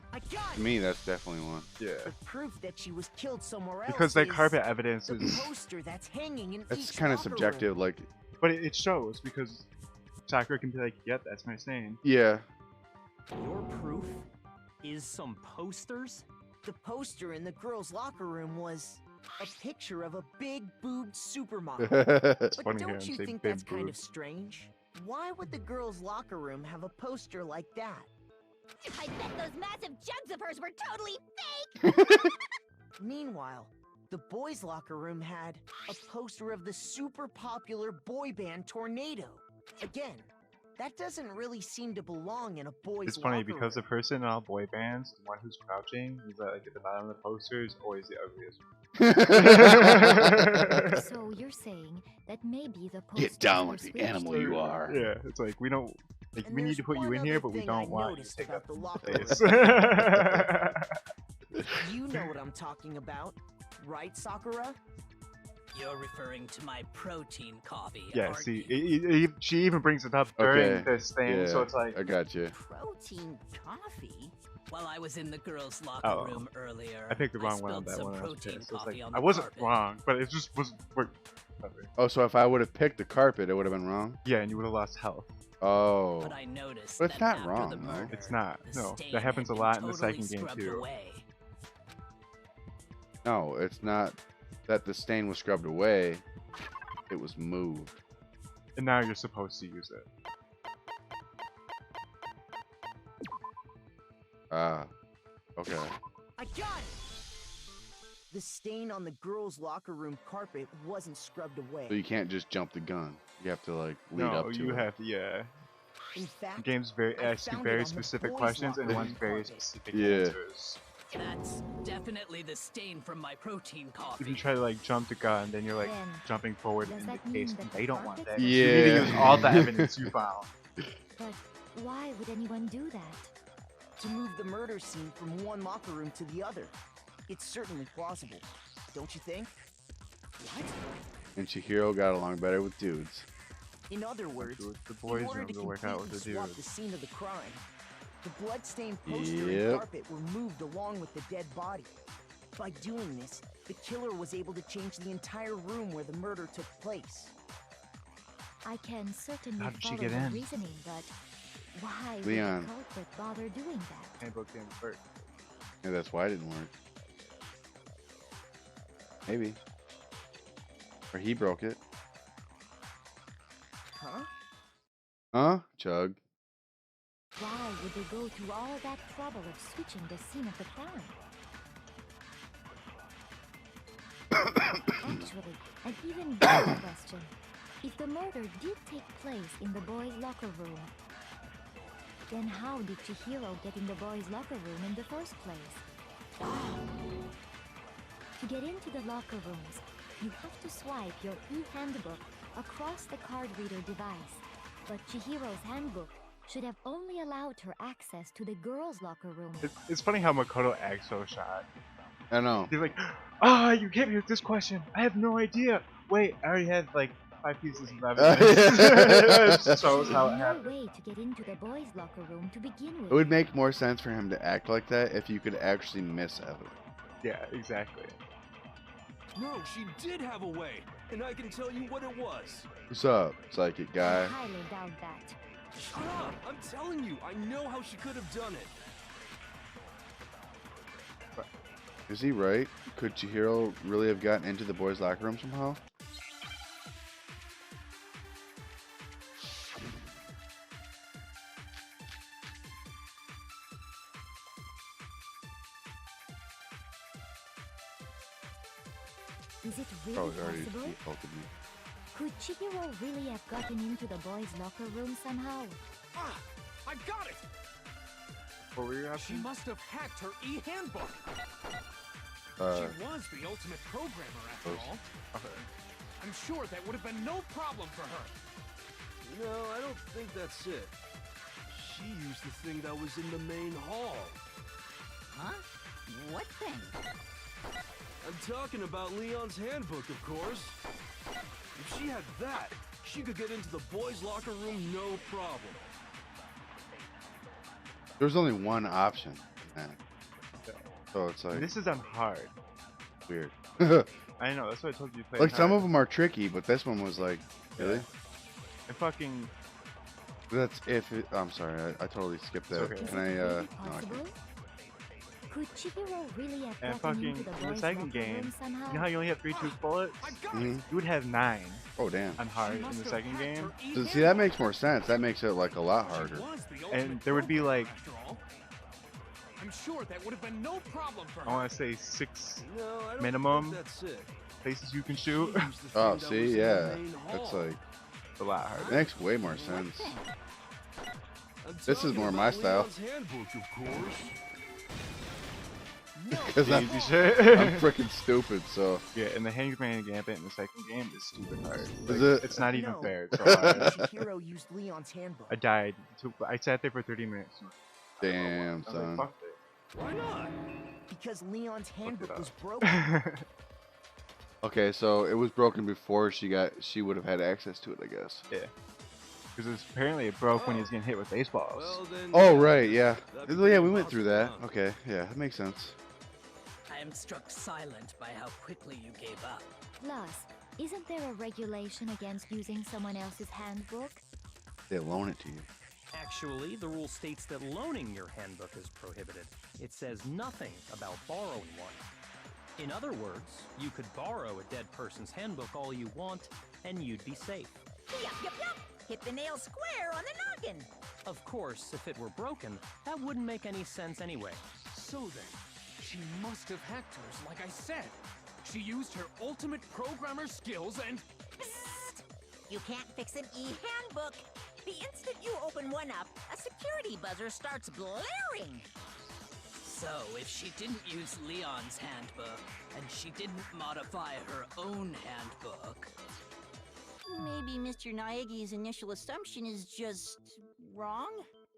to me, that's definitely one. Yeah. The proof that she was killed somewhere else. Because that is carpet evidence the is. poster that's hanging in That's each kind of locker subjective, room. like. But it shows because Sakura can be like, "Yep, that's my stain." Yeah. Your proof is some posters? The poster in the girls' locker room was a picture of a big boobed supermodel. It's But funny don't hearing you say think big that's kind of boobs. strange? Why would the girls' locker room have a poster like that? I bet those massive jugs of hers were totally fake! Meanwhile, the boys' locker room had a poster of the super popular boy band Tornado. Again, that doesn't really seem to belong in a boys' It's funny locker because room. the person in all boy bands, the one who's crouching, who's like at the bottom of the poster, is always the ugliest. So you're saying that maybe the posters Get down were like the switched? animal you are. Yeah, it's like we don't. Like, And we need there's to put you one in here, other but we thing don't I want you to noticed take about up the the locker space. You know what I'm talking about, right, Sakura? You're referring to my protein coffee, Yeah, aren't see, you? she even brings it up during Okay. this thing, so Yeah, it's like, I got you. Protein coffee? While I was in the girls' locker oh, room earlier, I picked the wrong one on spilled that some one. I was protein pissed. I was coffee like, on I the wasn't carpet. wrong, but it just was. Whatever. Oh, so if I would have picked the carpet, it would have been wrong? Yeah, and you would have lost health. Oh. But I noticed But it's that not after wrong, the though. murder, It's not. the No, stain that happens a had lot been in the totally second game scrubbed too. away. No, it's not that the stain was scrubbed away. It was moved. And now you're supposed to use it. Ah. Okay. I got it! The stain on the girls' locker room carpet wasn't scrubbed away. So you can't just jump the gun. You have to like lead No, up to you it. have to, yeah. In fact, The game's very asks you found it very on the specific boys' questions and locker wants room very carpet. specific Yeah. answers. That's definitely the stain from my protein If coffee. you try to like jump the gun, then you're like Then, jumping forward does in the that mean case that they the don't want that. carpet- You need to Yeah. use all the evidence you found. But why would anyone do that? To move the murder scene from one locker room to the other. It's certainly plausible, don't you think? What? And Chihiro got along better with dudes. In other words, Do it the in boys' order room to to work out with the completely swap dudes. the scene of the crime, the blood-stained poster Yep. and carpet were moved along with the dead body. By doing this, the killer was able to change the entire room where the murder took place. I can certainly How did she follow get the in? reasoning, but why would Leon. the culprit bother doing that? Handbook didn't work. Yeah, that's why it didn't work. Maybe. Or he broke it. Huh? Huh? Chug. Why would they go through all that trouble of switching the scene of the crime? Actually, an even better question. If the murder did take place in the boys' locker room, then how did Chihiro get in the boys' locker room in the first place? To get into the locker rooms, you have to swipe your e-handbook across the card reader device. But Chihiro's handbook should have only allowed her access to the girls' locker room. It's funny how Makoto acts so shocked. I know. He's like, ah, you came here with this question. I have no idea. Wait, I already had like 5 pieces of evidence. It just shows how it no happened. way to get into the boys' locker room to begin with. It would make more sense for him to act like that if you could actually miss evidence. Yeah, exactly. No, she did have a way, and I can tell you what it was. What's up, psychic I guy? highly doubt that. Shut up! I'm telling you, I know how she could have done it. Is he right? Could Chihiro really have gotten into the boys' locker room somehow? Is it really Probably already possible? defaulted me. Could Chihiro really have gotten into the boys' locker room somehow? Ah! I got it! What were you She asking? must have hacked her e-handbook. Uh, She was the ultimate programmer, after Close. all. Okay. I'm sure that would have been no problem for her. No, I don't think that's it. She used the thing that was in the main hall. Huh? What thing? I'm talking about Leon's handbook, of course. If she had that, she could get into the boys' locker room no problem. there's only one option in that. So it's like This is on hard. weird. I know, that's what I told you to play. Like on some hard. of them are tricky, but this one was like, really? And fucking. That's if it, I'm sorry, I totally skipped that. okay. Can I, Really no, I possible? can't. Could Chihiro really have And gotten fucking into the in the boys' second locker game, room somehow? you know how you only have 3 choose bullets? Mhm. You would have 9 Oh, damn. on hard in the second game. So, see, that makes more sense. That makes it like a lot harder. And there would be like, I'm sure that would have been no problem for her. I want to say 6 No, I don't minimum think that's it. places you can shoot. She used the Oh, thing that was see, in the yeah. main That's hall. like, It's a lot harder. makes way more sense. I'm This is talking more my about style. Leon's handbook, of course. Because I'm, Easy shit. I'm freaking stupid, so. Yeah, and the Hangman Gambit in the second game is stupid hard. Is Like, it? It's not even No. fair. It's so hard. Chihiro used Leon's handbook. I died. I sat there for 30 minutes. Damn, I was like, son. fuck it. Why not? Because Leon's handbook up. was broken. Okay, so it was broken before she would have had access to it, I guess. Yeah. Because apparently it broke when he was getting hit with baseballs. Well, then, Oh, yeah, right, yeah. that'd be Yeah, pretty we went through that. impossible, Okay, yeah, that makes sense. I am struck silent by how quickly you gave up. Plus, isn't there a regulation against using someone else's handbook? They loan it to you. Actually, the rule states that loaning your handbook is prohibited. It says nothing about borrowing one. In other words, you could borrow a dead person's handbook all you want, and you'd be safe. Yup, yup, yup. Hit the nail square on the noggin. Of course, if it were broken, that wouldn't make any sense anyway. So then, she must have hacked hers, like I said. She used her ultimate programmer skills and... Psst. You can't fix an e-handbook. The instant you open one up, a security buzzer starts blaring. So, if she didn't use Leon's handbook, and she didn't modify her own handbook... Maybe Mr. Naegi's initial assumption is just wrong?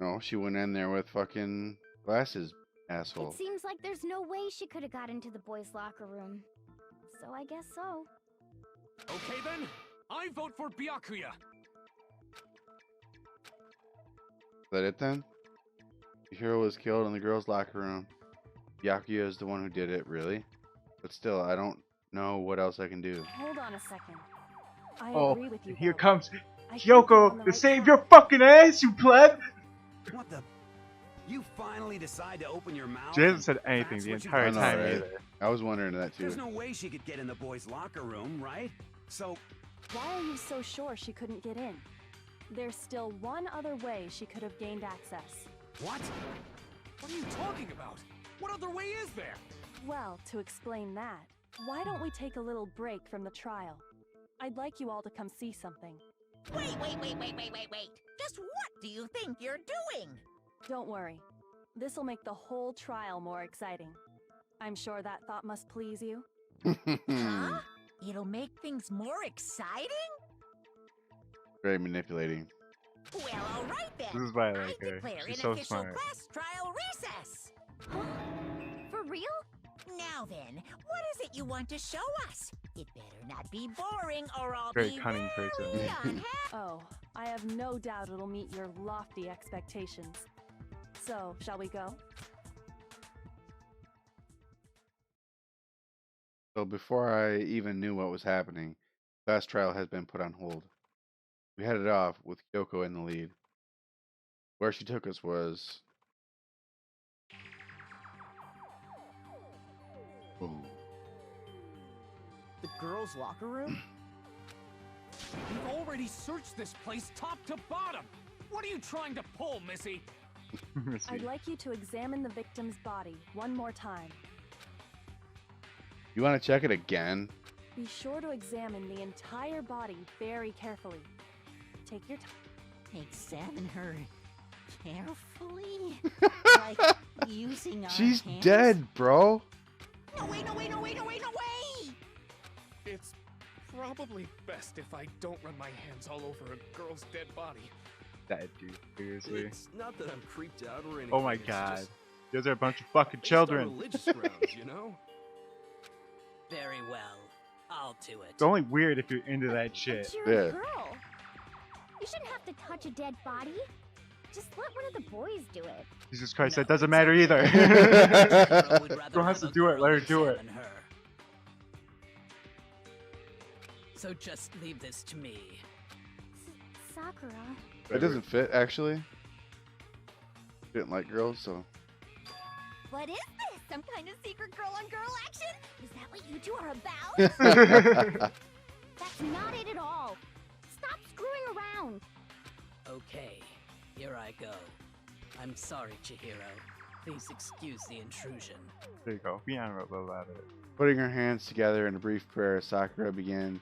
No, she went in there with fucking glasses, asshole. It seems like there's no way she could have got into the boys' locker room. So I guess so. Okay then, I vote for Byakuya. Is that it then? The hero was killed in the girls' locker room. Byakuya is the one who did it, really? But still, I don't know what else I can do. Hold on a second. I Oh, agree with you. here though. comes I think you're on Kyoko the to right save track. your fucking ass, you pleb! What the? You finally decide to open your mouth? She hasn't and said anything that's the what you entire got to time say? either. I was wondering that too. There's no way she could get in the boys' locker room, right? So, Why are you so sure she couldn't get in? There's still one other way she could have gained access. what? What are you talking about? What other way is there? Well, to explain that, why don't we take a little break from the trial? I'd like you all to come see something. Wait. Just what do you think you're doing? Don't worry. This'll make the whole trial more exciting. I'm sure that thought must please you. Huh? It'll make things more exciting? Very manipulating. Well, all right then. This is why I like her. Declare She's an so official smart. class trial recess. For real? Now then, what is it you want to show us? It better not be boring or I'll Very be cunning person. very unhappy. Oh, I have no doubt it'll meet your lofty expectations. So, shall we go? So before I even knew what was happening, class trial has been put on hold. We headed off with Kyoko in the lead. Where she took us was... Boom. The girls' locker room? We've already searched this place top to bottom. What are you trying to pull, Missy? I'd like you to examine the victim's body one more time. You want to check it again? Be sure to examine the entire body very carefully. Take your time. Examine her carefully? Like using our She's hands? dead, bro. No way. It's probably best if I don't run my hands all over a girl's dead body. That dude, seriously. It's not that I'm creeped out or anything. Oh my it's god. just Those are a bunch of fucking based on children. religious grounds, you know? Very well. I'll do it. It's only weird if you're into that shit. But you're Yeah. a girl. You shouldn't have to touch a dead body. Just let one of the boys do it. Jesus Christ, No, that doesn't matter either. Hero would rather Girl has have to a do it, girl let her do it. examine her. So just leave this to me. Sakura. It doesn't fit, actually. Didn't like girls, so... What is this? Some kind of secret girl-on-girl action? Is that what you two are about? That's not it at all. Stop screwing around. Okay, here I go. I'm sorry, Chihiro. Please excuse the intrusion. There you go. Be honorable about it. Putting her hands together in a brief prayer, Sakura began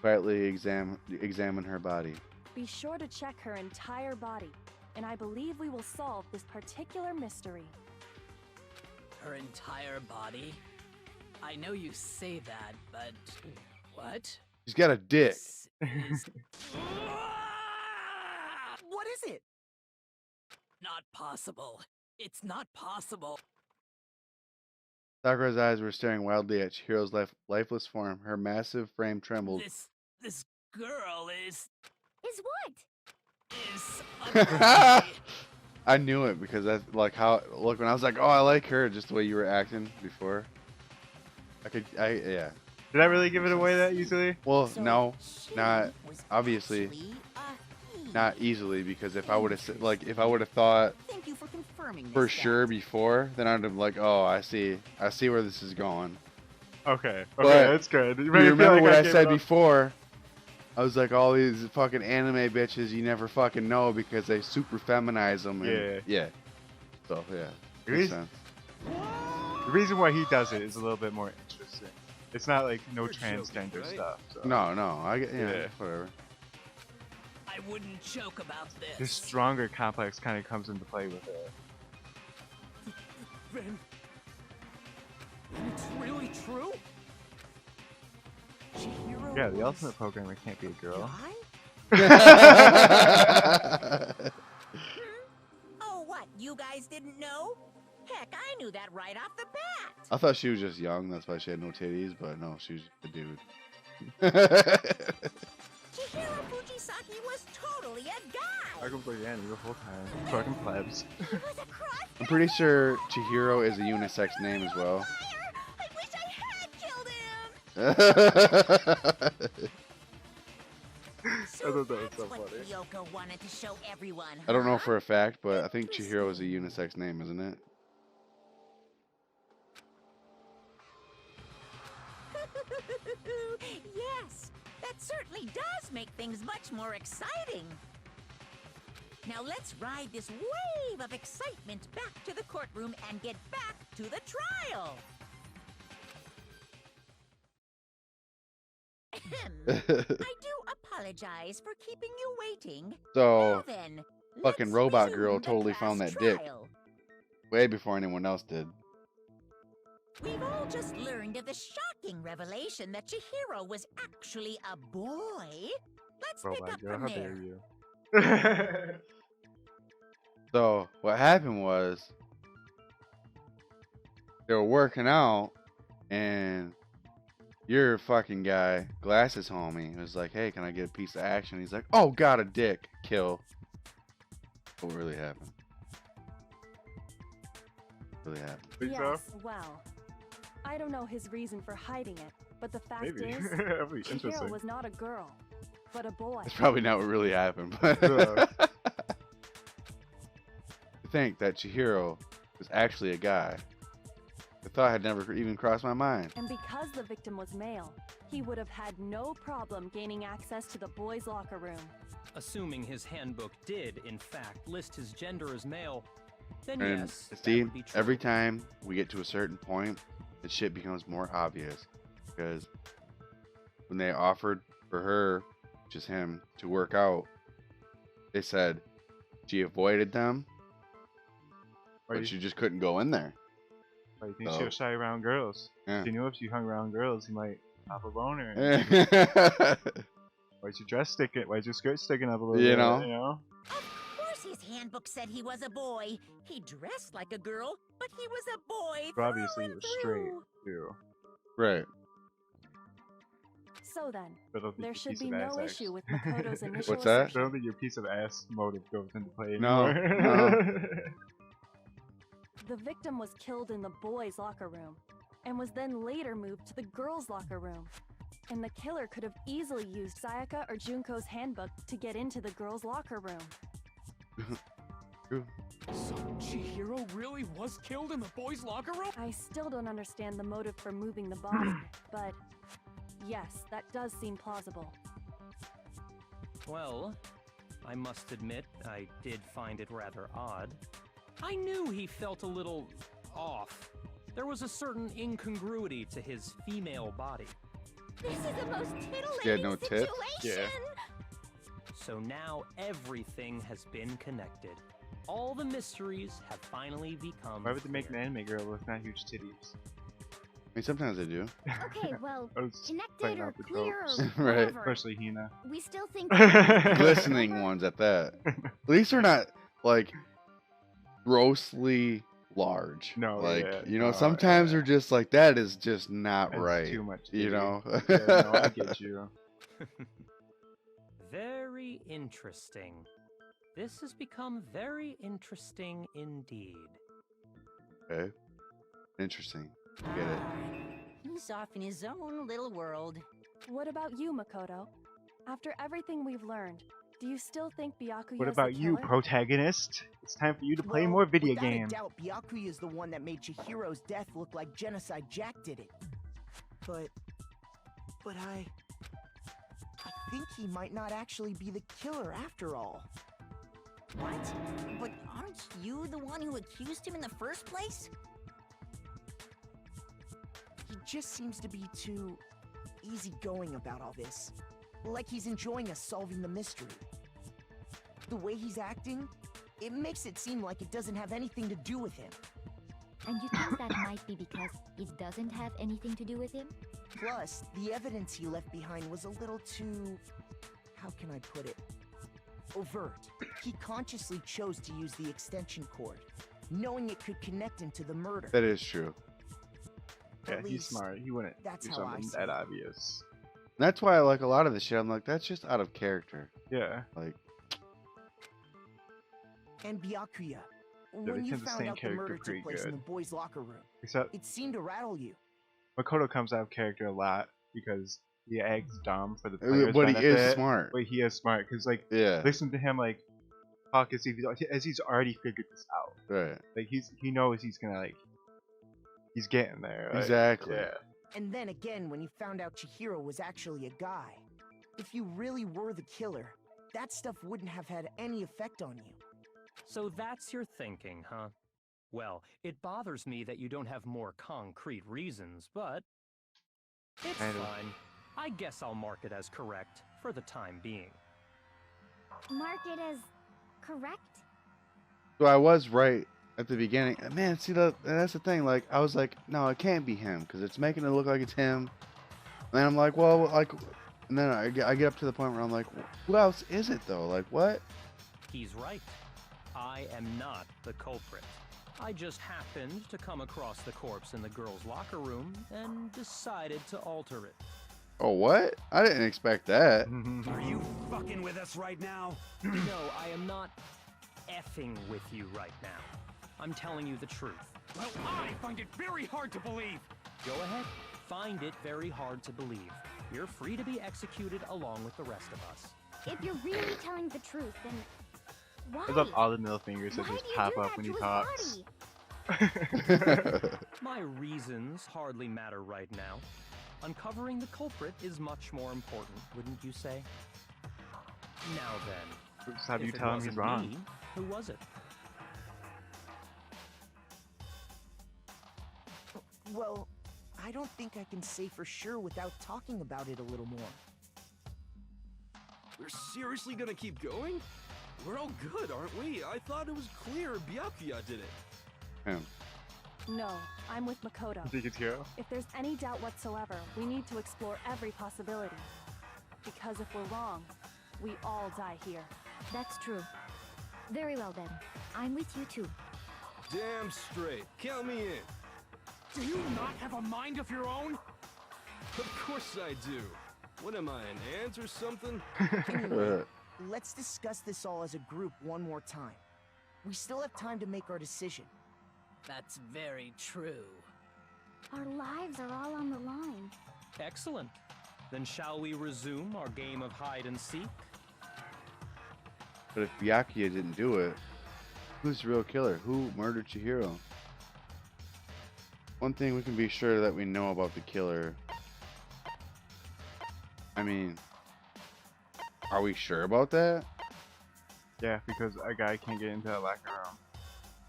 quietly examine her body. Be sure to check her entire body, and I believe we will solve this particular mystery. Her entire body? I know you say that, but what? She's got a dick. What is it? Not possible. It's not possible. Sakura's eyes were staring wildly at Chihiro's lifeless form. Her massive frame trembled. This girl is what? I knew it because that's like how look when I was like, oh, I like her, just the way you were acting before. Yeah. Did I really give it away that easily? Well, no, not obviously, not easily, because if I would have thought Thank you for confirming for this, sure before, then I'd have been like, oh, I see where this is going. Okay, But that's good. You remember what I said before? I was like, all these fucking anime bitches you never fucking know because they super feminize them. And, yeah. So, yeah. Makes sense. The reason why he does it is a little bit more interesting. It's not like no transgender stuff. So. No, whatever. I wouldn't joke about this. His stronger complex kind of comes into play with it. Then it's really true? Yeah, the ultimate programmer can't be a girl. Oh, what? You guys didn't know? Heck, I knew that right off the bat. I thought she was just young, that's why she had no titties, but no, she was a dude. Chihiro Fujisaki was totally a guy. I can play Annie the whole time. Fucking plebs. I'm pretty sure Chihiro is a unisex name as well. I wish I had killed him. I thought that was so What funny. Kyoko wanted to show everyone. I don't know for a fact, but I think Chihiro is a unisex name, isn't it? Yes, that certainly does make things much more exciting. Now let's ride this wave of excitement back to the courtroom and get back to the trial. I do apologize for keeping you waiting. So, Now then, fucking let's robot resume girl the totally class found that dick. trial. Way before anyone else did. We've all just learned of the shocking revelation that Chihiro was actually a boy. Let's pick Robot up girl, from how there. dare you? So, what happened was, they were working out, and your fucking guy, Glasses homie, was like, hey, can I get a piece of action? He's like, oh, got a dick. Kill. What really happened? Really happened. Yes, well, I don't know his reason for hiding it, but the fact Maybe. is, That'd be interesting. Chihiro was not a girl, but a boy. That's probably not what really happened, but Yeah. to think that Chihiro was actually a guy, the thought had never even crossed my mind. And because the victim was male, he would have had no problem gaining access to the boys' locker room. Assuming his handbook did, in fact, list his gender as male, then And yes, that see, would be true. every time we get to a certain point, the shit becomes more obvious. Because when they offered for her, which is him, to work out, they said she avoided them, but she just couldn't go in there. Why do you think she was shy around girls? Yeah. She knew if she hung around girls, he might pop a boner. Why's your dress sticking? Why's your skirt sticking up a little bit? You know? Of course his handbook said he was a boy. He dressed like a girl, but he was a boy. But obviously, he was straight, too. Right. So then, But I don't think there your should piece be of no ass issue with Makoto's initial What's that? I don't think your piece of ass motive goes into play No, anymore. The victim was killed in the boys' locker room, and was then later moved to the girls' locker room. And the killer could have easily used Sayaka or Junko's handbook to get into the girls' locker room. True. So Chihiro really was killed in the boys' locker room? I still don't understand the motive for moving the body, but yes, that does seem plausible. Well, I must admit, I did find it rather odd. I knew he felt a little off. There was a certain incongruity to his female body. This is the most titillating She had no tits? situation. So now everything has been connected. All the mysteries have finally become Why would they make an clear. anime girl with not huge titties? I mean, sometimes they do. Okay, well, I was connected playing or out the clear or tropes. Right. whatever. Especially Hina. We still think Glistening ones at that. At least they're not, like, grossly large. No, like yeah, you know, no, sometimes they're just like that is just not That's right. too much. You know. Yeah, no, I get you. Very interesting. This has become very interesting indeed. Okay. Interesting. I get it. He's off in his own little world. What about you, Makoto? After everything we've learned, do you still think Byakuya What is about the you, killer? protagonist? It's time for you to play Well, more video without games. a doubt, Byakuya is the one that made Chihiro's death look like Genocide Jack did it. But I think he might not actually be the killer after all. What? But aren't you the one who accused him in the first place? He just seems to be too easygoing about all this. Like he's enjoying us solving the mystery. The way he's acting, it makes it seem like it doesn't have anything to do with him. And you think that might be because it doesn't have anything to do with him? Plus, the evidence he left behind was a little too... how can I put it? Overt. He consciously chose to use the extension cord, knowing it could connect him to the murder. That is true. Yeah, At he's least, smart. He wouldn't that's do how I something see that it. obvious. That's why I like a lot of the shit. I'm like, that's just out of character. Yeah. Like, And Byakuya, Yeah, when they you tend to found stay in out the character murder pretty took place in good. the boys' locker room, Except it seemed to rattle you. Makoto comes out of character a lot because he acts dumb for the players' but he benefit, is smart. But he is smart because, like, Yeah. listen to him like talk as if he's already figured this out. Right. Like he knows he's gonna he's getting there. Like, Exactly. Yeah. And then again, when you found out Chihiro was actually a guy, if you really were the killer, that stuff wouldn't have had any effect on you. So that's your thinking, huh? Well, it bothers me that you don't have more concrete reasons, but it's Kind of. fine. I guess I'll mark it as correct for the time being. Mark it as correct? So I was right at the beginning. Man, see, that's the thing. Like, I was like, no, it can't be him because it's making it look like it's him. And then I'm like, well, like, and then I get up to the point where I'm like, who else is it though? Like, what? He's right. I am not the culprit. I just happened to come across the corpse in the girls' locker room and decided to alter it. Oh, what? I didn't expect that. Are you fucking with us right now? No, I am not effing with you right now. I'm telling you the truth. Well, I find it very hard to believe. Go ahead. Find it very hard to believe. You're free to be executed along with the rest of us. If you're really telling the truth, then why? I love all the middle fingers that Why just do you pop do up that when to he his talks. body? My reasons hardly matter right now. Uncovering the culprit is much more important, wouldn't you say? Now then, Just have if you it tell him he's wasn't wrong. me, who was it? Well, I don't think I can say for sure without talking about it a little more. We're seriously gonna keep going? We're all good, aren't we? I thought it was clear Byakuya did it. No, I'm with Makoto. You think it's Hiro? If there's any doubt whatsoever, we need to explore every possibility. Because if we're wrong, we all die here. That's true. Very well then. I'm with you too. Damn straight. Count me in. Do you not have a mind of your own? Of course I do. What am I, an ant or something? Anyway, let's discuss this all as a group one more time. We still have time to make our decision. That's very true. Our lives are all on the line. Excellent. Then shall we resume our game of hide and seek? But if Byakuya didn't do it, who's the real killer? Who murdered Chihiro? One thing we can be sure that we know about the killer. I mean, are we sure about that? Yeah, because a guy can't get into that locker room.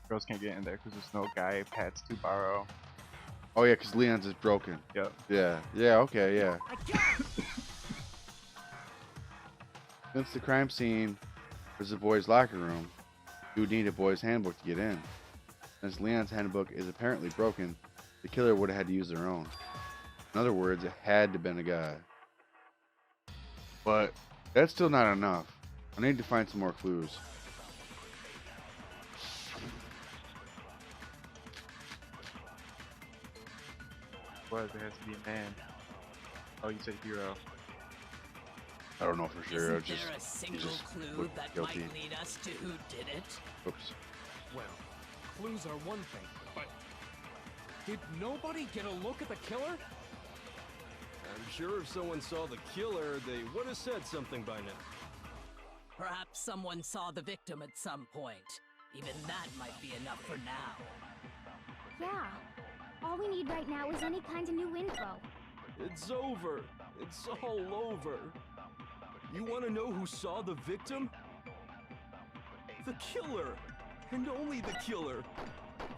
Girls can't get in there because there's no guy pads to borrow. Oh yeah, because Leon's is broken. Yep. Yeah. Yeah. Okay. Yeah. Since the crime scene was the boys' locker room, you would need a boys' handbook to get in. Since Leon's handbook is apparently broken, the killer would have had to use their own. In other words, it had to have been a guy. But that's still not enough. I need to find some more clues. Was it has to be a man. Oh, you said hero. I don't know for sure. Isn't I just, there a he single just clue looked that guilty. might lead us to who did it? Oops. Well, clues are one thing, but did nobody get a look at the killer? I'm sure if someone saw the killer, they would have said something by now. Perhaps someone saw the victim at some point. Even that might be enough for now. Yeah. All we need right now is any kind of new info. It's over. It's all over. You want to know who saw the victim? The killer. And only the killer.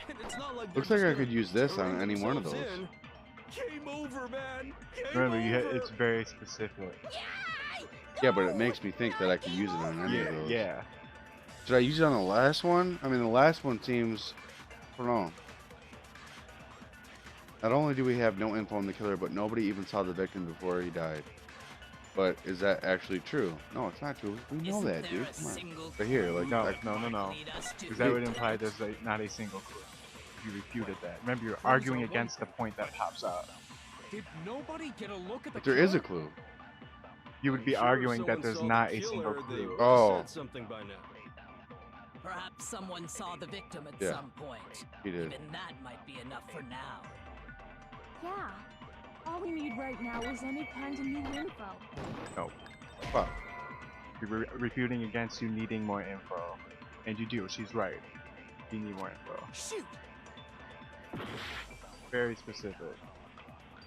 And it's not like Looks they're like I just could gonna use this on turn any one of themselves those. in. Game over, man. Game Remember, over. it's very specific. Yeah, but it makes me think that I could use it on any of those. Yeah. Should I use it on the last one? I mean, the last one seems... I don't know. Not only do we have no info on the killer, but nobody even saw the victim before he died. But is that actually true? No, it's not true. We know that, dude. Come on. Right here, like... No. Because that would imply there's not a single clue. You refuted that. Remember, you're arguing against the point that pops out. Did nobody get a look at the But there killer? is a clue. You would be Sure, if arguing that someone there's saw the not a killer, single they clue. would've Oh. said something by now. Perhaps someone saw the victim at Yeah. some point. He did. Even that might be enough for now. Yeah. All we need right now is any kind of new info. No. Fuck. You're refuting against you needing more info. And you do. She's right. You need more info. Shoot! Very specific.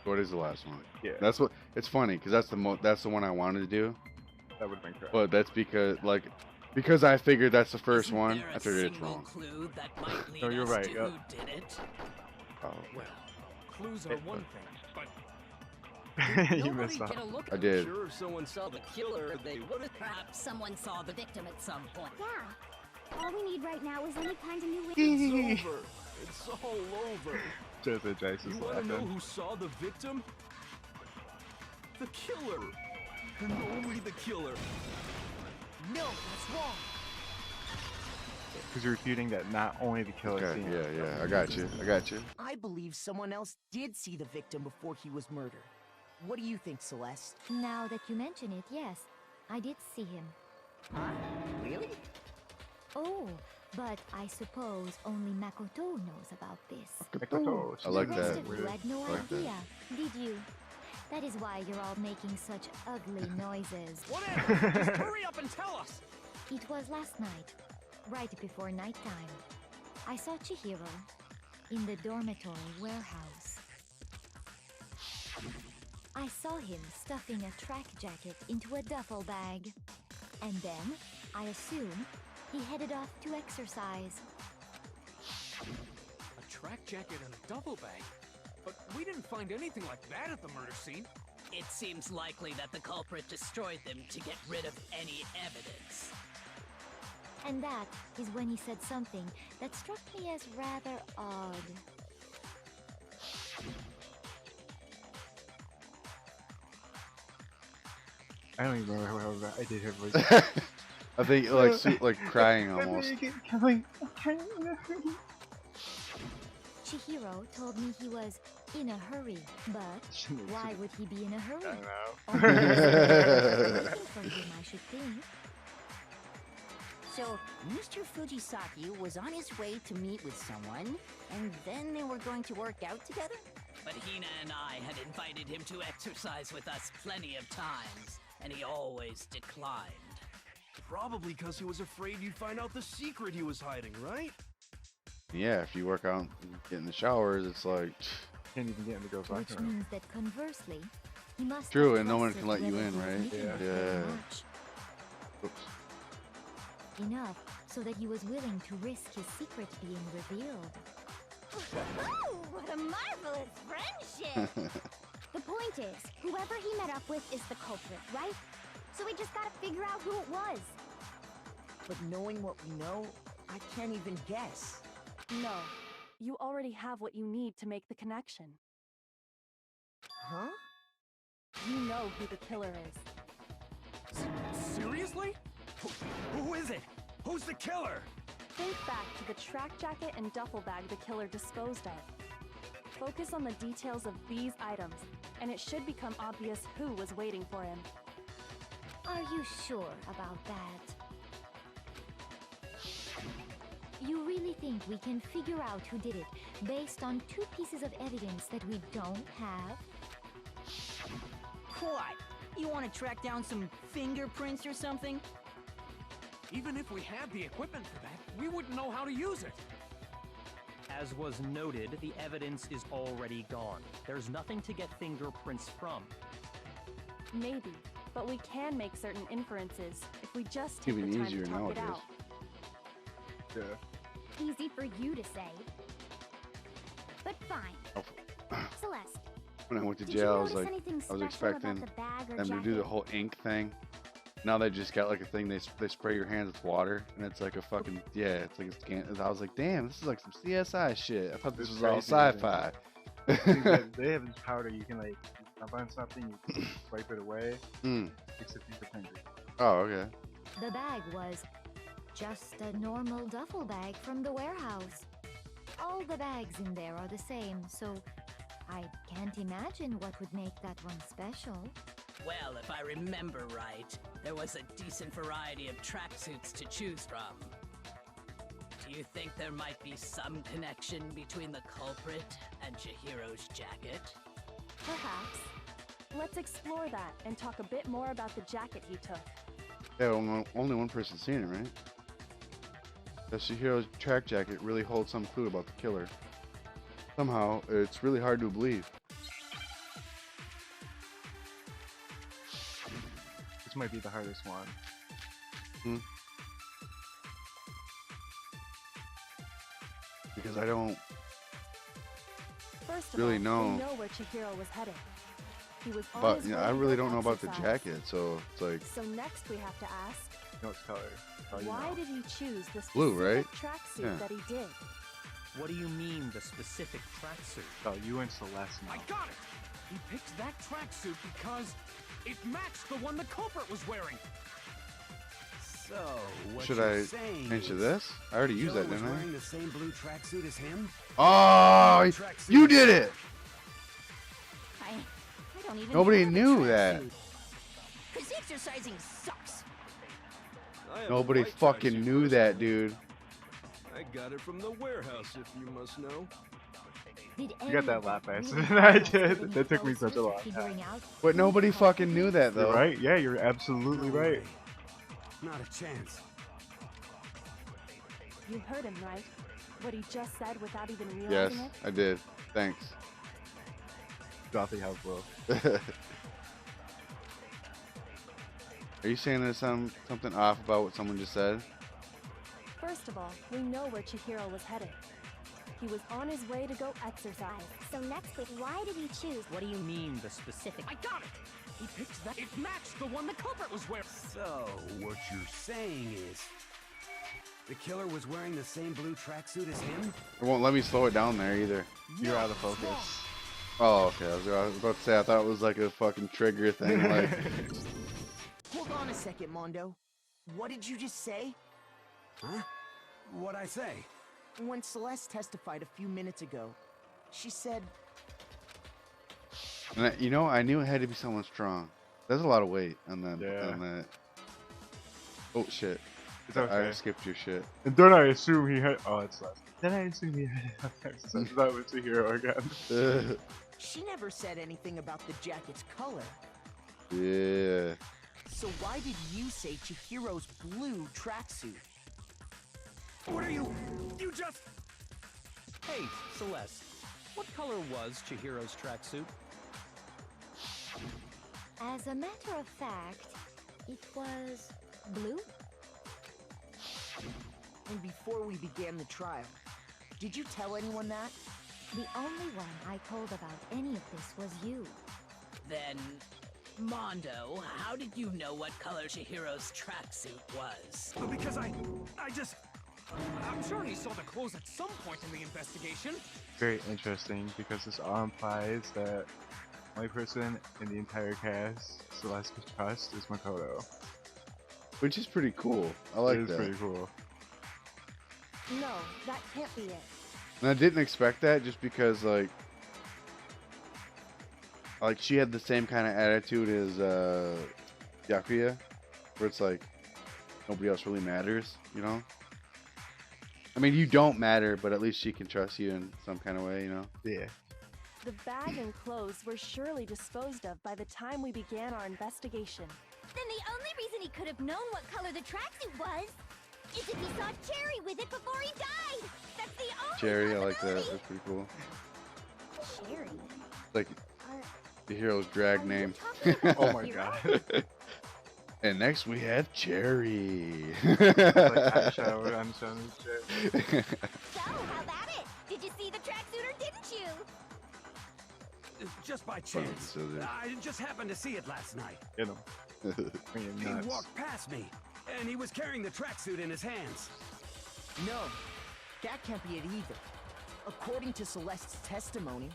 What is the last one? Yeah. That's what... It's funny, because that's the one I wanted to do. That would have been correct. But that's because I figured that's the first Isn't one. there a I figured it's single wrong. clue that might lead No, you're us right, to yep. who did it? Oh. Well, clues are one thing, but You nobody missed out. get a look I at did. Sure, if someone saw the killer, they would have. Perhaps someone saw the victim at some point. Yeah. All we need right now is any kind of new info. It's over. It's all over. Just a Jace You is want to know laughing. who saw the victim? The killer. And only the killer. No, that's wrong. Because you're refuting that not only the killer Okay, seen yeah, it. yeah. I got you. I got you. I believe someone else did see the victim before he was murdered. What do you think, Celeste? Now that you mention it, yes, I did see him. Huh? Really? Oh, but I suppose only Makoto knows about this. Makoto, I like The rest that. of you had no I like that. idea, did you? That is why you're all making such ugly noises. whatever. Just hurry up and tell us. It was last night, right before nighttime. I saw Chihiro in the dormitory warehouse. I saw him stuffing a track jacket into a duffel bag. And then, I assume, he headed off to exercise. A track jacket and a duffel bag? But we didn't find anything like that at the murder scene. It seems likely that the culprit destroyed them to get rid of any evidence. And that is when he said something that struck me as rather odd. I don't even remember how I did her voice. I think like crying almost. Chihiro told me he was in a hurry, but why would he be in a hurry? I don't know. From him, I should think. So, Mr. Fujisaki was on his way to meet with someone, and then they were going to work out together? But Hina and I had invited him to exercise with us plenty of times, and he always declined. Probably because he was afraid you'd find out the secret he was hiding, right? Yeah, if you work out and get in the showers, it's like... Can't even get in the girls' Which locker room. means that conversely, he must True, have and no one trusted can let you whoever in, he was right? meeting with very Yeah. much. Oops. Enough so that he was willing to risk his secret being revealed. Oh, what a marvelous friendship! The point is, whoever he met up with is the culprit, right? So we just gotta figure out who it was. But knowing what we know, I can't even guess. No. You already have what you need to make the connection. Huh? You know who the killer is. Seriously? Who is it? Who's the killer? Think back to the track jacket and duffel bag the killer disposed of. Focus on the details of these items, and it should become obvious who was waiting for him. Are you sure about that? You really think we can figure out who did it based on 2 pieces of evidence that we don't have? What? You want to track down some fingerprints or something? Even if we had the equipment for that, we wouldn't know how to use it. As was noted, the evidence is already gone. There's nothing to get fingerprints from. Maybe, but we can make certain inferences if we just take Even the time easier to talk it nowadays. out. Yeah. Easy for you to say. But fine. Celeste. When I went to Did you jail, I was notice like, anything I was special about expecting the bag or them to do the jacket? whole ink thing. Now they just got like a thing they spray your hands with water, and it's like a fucking it's like a scan. I was like, damn, this is like some CSI shit. I thought this It's was all crazy, sci-fi. They have this powder you can like jump on something, you can wipe it away. Makes it fingerprinted. Oh, okay. The bag was just a normal duffel bag from the warehouse. All the bags in there are the same, so I can't imagine what would make that one special. Well, if I remember right, there was a decent variety of tracksuits to choose from. Do you think there might be some connection between the culprit and Chihiro's jacket? Perhaps. Let's explore that and talk a bit more about the jacket he took. Yeah, only one person seen it, right? The Chihiro's track jacket really holds some clue about the killer. Somehow, it's really hard to believe. This might be the hardest one. Because I don't First of really all, know. we know where Chihiro was headed. He was on But his you know, way I to really go don't know about the exercise. jacket, so it's like So next we have to ask, No, it's color. Oh, you why know. did he choose the Blue, specific right? tracksuit Yeah. that he did? What do you mean, the specific tracksuit? Oh, you and Celeste know. I got it! He picked that tracksuit because it matched the one the culprit was wearing. So, what should you're I saying mention is this? I already used Killer that, was didn't I? wearing the same blue tracksuit as him? Oh, Tracksuit you as did well. it! I don't even Nobody have a knew that. tracksuit. 'Cause exercising sucks. I have a Nobody white fucking tracksuit knew that, personally. dude. I got it from the warehouse, if you must know. Did You got that anyone lot faster really than I get did. any That took me closer such a to long figuring time. out But who nobody the culprit fucking knew is? that, though. You're right. Yeah, you're absolutely No right. way. Not a chance. You heard him, right? What he just said without even Yes, realizing it? I did. Thanks. Dropping Hasbro. Are you saying there's something off about what someone just said? First of all, we know where Chihiro was headed. He was on his way to go exercise. So next week, why did he choose? What do you mean, the specific? I got it! He picked that. It matched the one the culprit was wearing. So, what you're saying is the killer was wearing the same blue tracksuit as him? It won't let me slow it down there either. You're out of focus. Oh, okay. I was about to say, I thought it was like a fucking trigger thing. Like, Hold on a second, Mondo. What did you just say? Huh? What'd I say? When Celeste testified a few minutes ago, she said, and I knew it had to be someone strong. There's a lot of weight on that. Yeah. On that. Oh shit! It's okay. I skipped your shit. And then I assume he had. Oh, it's less. Then I assume he had exercise. That was a hero again. she never said anything about the jacket's color. Yeah. So why did you say Chihiro's blue tracksuit? What are you? You just. Hey, Celeste. What color was Chihiro's tracksuit? As a matter of fact, it was blue. And before we began the trial, did you tell anyone that? The only one I told about any of this was you. Then, Mondo, how did you know what color Chihiro's tracksuit was? Because I'm sure he saw the clothes at some point in the investigation. Very interesting because this all implies that the only person in the entire cast Celeste could trust is Makoto. Which is pretty cool. I like It is that. pretty cool. No, that can't be it. And I didn't expect that just because, like, like she had the same kind of attitude as Yakuya, where it's like nobody else really matters, you know? I mean, you don't matter, but at least she can trust you in some kind of way, you know? Yeah. The bag and clothes were surely disposed of by the time we began our investigation. Then the only reason he could have known what color the tracksuit was is if he saw Cherry with it before he died. That's the only Cherry, I like that. That's pretty cool. Cherry. Like the hero's drag name. Oh my god. And next we have Cherry. Like eyeshadow on Shon's chair. So, how about it? Did you see the tracksuit or didn't you? Just by chance. I just happened to see it last night. Get him. He walked past me, and he was carrying the tracksuit in his hands. No, that can't be it either. According to Celeste's testimony.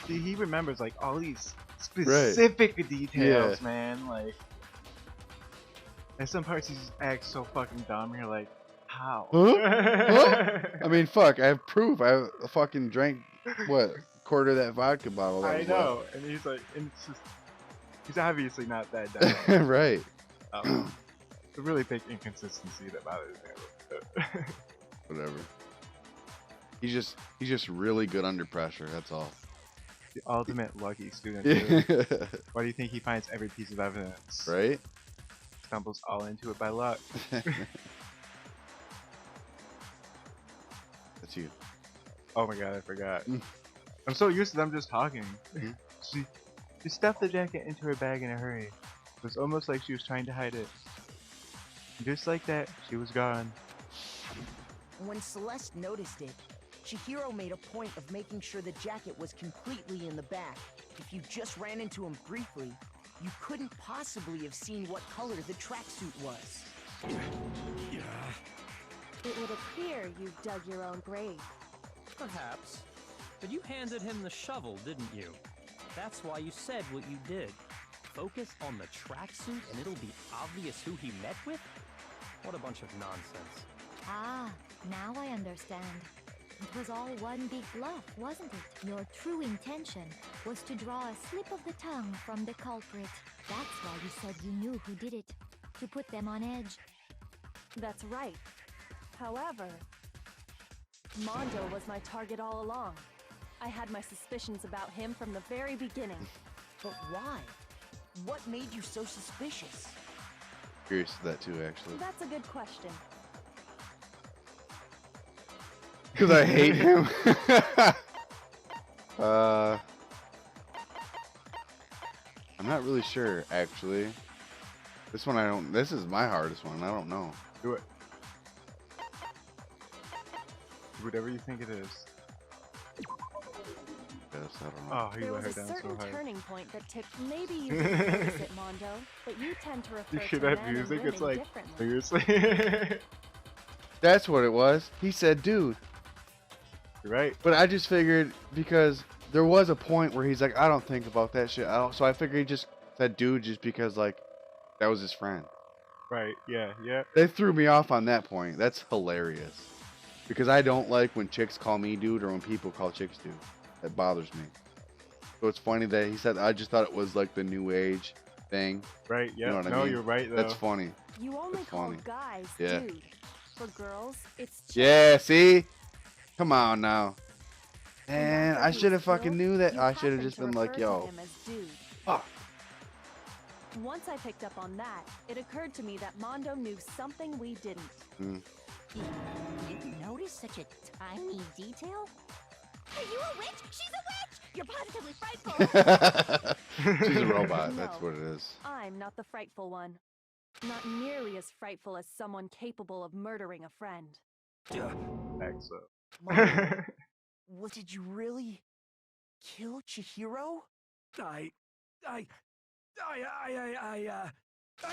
See, he remembers like all these specific details, Yeah. man. Like, and some parts he just acts so fucking dumb. You're like, how? Huh? Huh? I mean, fuck. I have proof. I fucking drank what, a quarter of that vodka bottle. That I was know, and he's like, and it's just, he's obviously not that dumb. Right. It's a really big inconsistency that bothers me a little bit. Whatever. He's just really good under pressure. That's all. The ultimate lucky student. Yeah. Dude. Why do you think he finds every piece of evidence? Right? Stumbles all into it by luck. That's you. Oh my god, I forgot. I'm so used to them just talking. She stuffed the jacket into her bag in a hurry. It was almost like she was trying to hide it. And just like that, she was gone. When Celeste noticed it, Chihiro made a point of making sure the jacket was completely in the back. If you just ran into him briefly, you couldn't possibly have seen what color the tracksuit was. It would appear you've dug your own grave. Perhaps. But you handed him the shovel, didn't you? That's why you said what you did. Focus on the tracksuit and it'll be obvious who he met with? What a bunch of nonsense. Ah, now I understand. It was all one big bluff, wasn't it? Your true intention was to draw a slip of the tongue from the culprit. That's why you said you knew who did it. To put them on edge. That's right. However, Mondo was my target all along. I had my suspicions about him from the very beginning. But why? What made you so suspicious? Curious to that too, actually. That's a good question. Because I hate him. I'm not really sure, actually. This one I don't. This is my hardest one. I don't know. Do it. Whatever you think it is. Yes, I don't know. Oh, he There let was her a down so certain hard. turning point that tipped. Maybe you didn't notice it, Mondo, but you tend to refer You hear to that men and music? women It's like, differently. seriously? That's what it was. He said, dude. You're right. But I just figured because there was a point where he's like, I don't think about that shit. So I figured he just said dude just because, like, that was his friend. Right, yeah, yeah. They threw me off on that point. That's hilarious. Because I don't like when chicks call me dude or when people call chicks dude. That bothers me. So it's funny that he said, I just thought it was like the new age thing. Right, yeah. You know what No, I mean? you're right, though. That's funny. You only That's call funny. guys Yeah. dude. For girls, it's Yeah, see? Come on now. Man, I should have fucking knew that. I should have just been like, yo. him as dude. Fuck. Once I picked up on that, it occurred to me that Mondo knew something we didn't. You noticed such a tiny detail? Are you a witch? She's a witch! You're positively frightful! She's a robot. No, That's what it is. I'm not the frightful one. Not nearly as frightful as someone capable of murdering a friend. Excellent. What, did you really kill Chihiro? I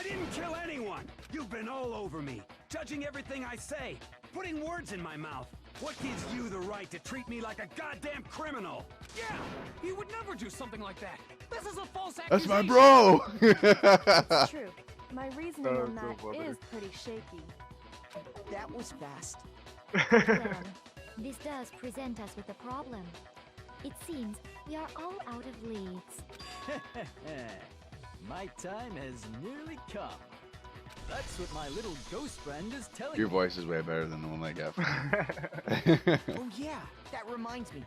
didn't kill anyone! You've been all over me, judging everything I say, putting words in my mouth. What gives you the right to treat me like a goddamn criminal? Yeah, he would never do something like that. This is a false That's accusation. my bro! It's true. My reasoning on so that funny. is pretty shaky. That was fast. Well, this does present us with a problem. It seems we are all out of leads. My time has nearly come. That's what my little ghost friend is telling Your me. voice is way better than the one I got from Oh yeah, that reminds me.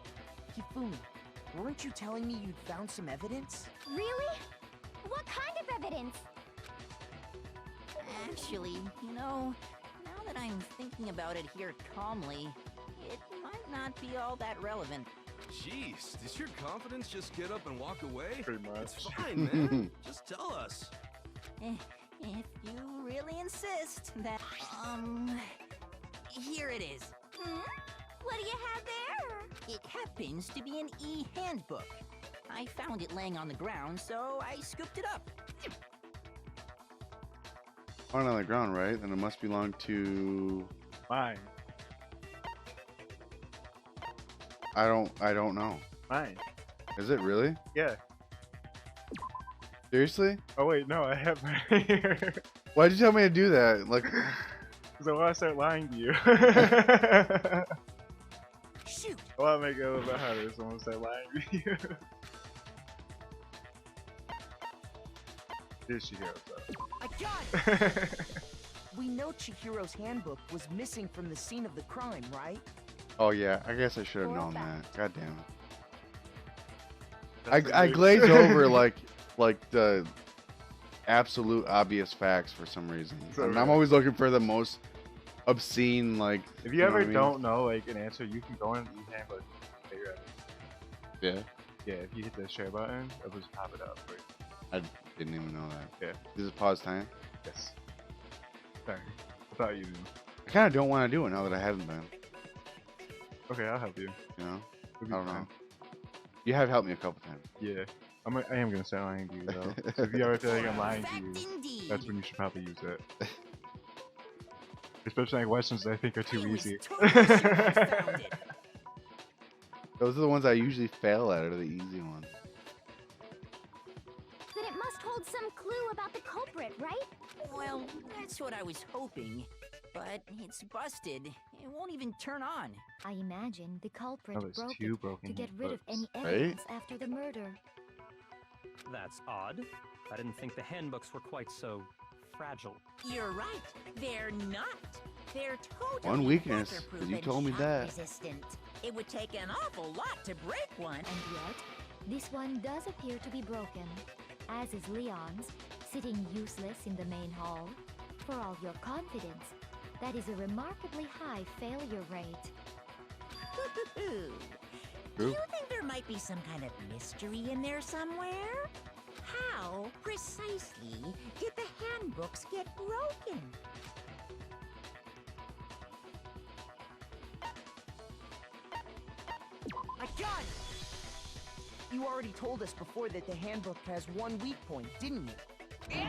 Hifumi, weren't you telling me you'd found some evidence? Really? What kind of evidence? Actually, you know, now that I'm thinking about it here calmly, it might not be all that relevant. Jeez, does your confidence just get up and walk away? Pretty much. It's fine, man. Just tell us. If you really insist, that, here it is. What do you have there? It happens to be an e-handbook. I found it laying on the ground, so I scooped it up. Found on the ground, right? Then it must belong to. Mine. I don't know. Mine. Is it really? Yeah. Seriously? Oh wait, no, I have mine here. Why'd you tell me to do that? Like, Because I want to start lying to you. Shoot! I want to make it a little bit harder, so I'm going to start lying to you. Here's Chihiro, I got it! We know Chihiro's handbook was missing from the scene of the crime, right? oh yeah, I guess I should have For a known fact. that. God damn That's it. I the glazed news. over like the absolute obvious facts for some reason. So, And I'm always looking for the most obscene, like. If you know ever what I mean? don't know like an answer, you can go in the e-handbook and figure it out. Yeah, Yeah, if you hit the share button, it'll just pop it up for you. I didn't even know that. Yeah. This is pause time. Yes. Sorry. I thought you knew. I kind of don't want to do it now that I haven't been. Okay, I'll help you. You know, It'll I be don't fine. know. You have helped me a couple times. Yeah. I am gonna start lying to you though. So if you ever feel like I'm lying to you, that's when you should probably use it. Especially like questions that I think are too easy. Those are the ones I usually fail at, are the easy ones. Then it must hold some clue about the culprit, right? Well, that's what I was hoping. But it's busted. It won't even turn on. I imagine the culprit Oh, there's broke two it broken to get rid of any Right? evidence after the murder. That's odd. I didn't think the handbooks were quite so fragile. You're right. They're not. They're totally One weakness, 'cause weatherproof you and told me shock that. resistant. It would take an awful lot to break one. And yet, this one does appear to be broken, as is Leon's, sitting useless in the main hall. For all your confidence, that is a remarkably high failure rate. Do you think there might be some kind of mystery in there somewhere? How precisely did the handbooks get broken? I got it! You already told us before that the handbook has one weak point, didn't you?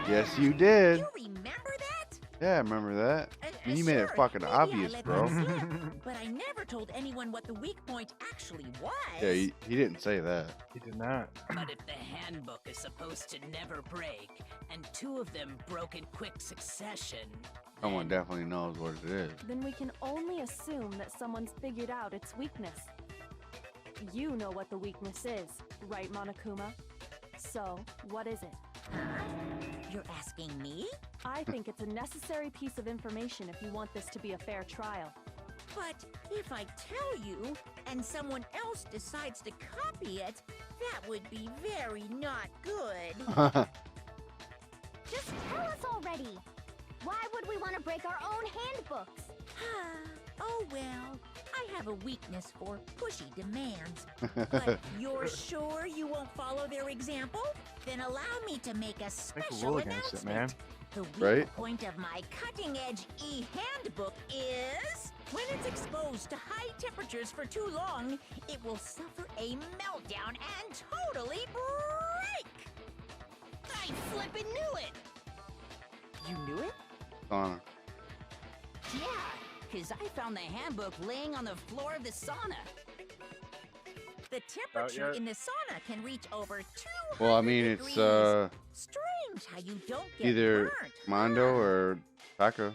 Yes, you did. You remember that? Yeah, I remember that. I mean, you made it Sure, fucking maybe I obvious, let bro. that slip, but I never told anyone what the weak point actually was. Yeah, he didn't say that. He did not. But if the handbook is supposed to never break, and two of them broke in quick succession, Someone definitely knows what it is. Then we can only assume that someone's figured out its weakness. You know what the weakness is, right, Monokuma? So, what is it? You're asking me? I think it's a necessary piece of information if you want this to be a fair trial. But if I tell you, and someone else decides to copy it, that would be very not good. Just tell us already. Why would we want to break our own handbooks? Oh well, I have a weakness for pushy demands. But you're sure you won't follow their example? Then allow me to make a Make a special rule against it, man. announcement. The weak Right? point of my cutting-edge e-handbook is when it's exposed to high temperatures for too long, it will suffer a meltdown and totally break. I flippin' knew it! You knew it? Sauna. Yeah, because I found the handbook laying on the floor of the sauna. The temperature yet? in the sauna can reach over 200 Well, I mean, it's degrees. Strange how you don't get either burnt. Mondo or Taco.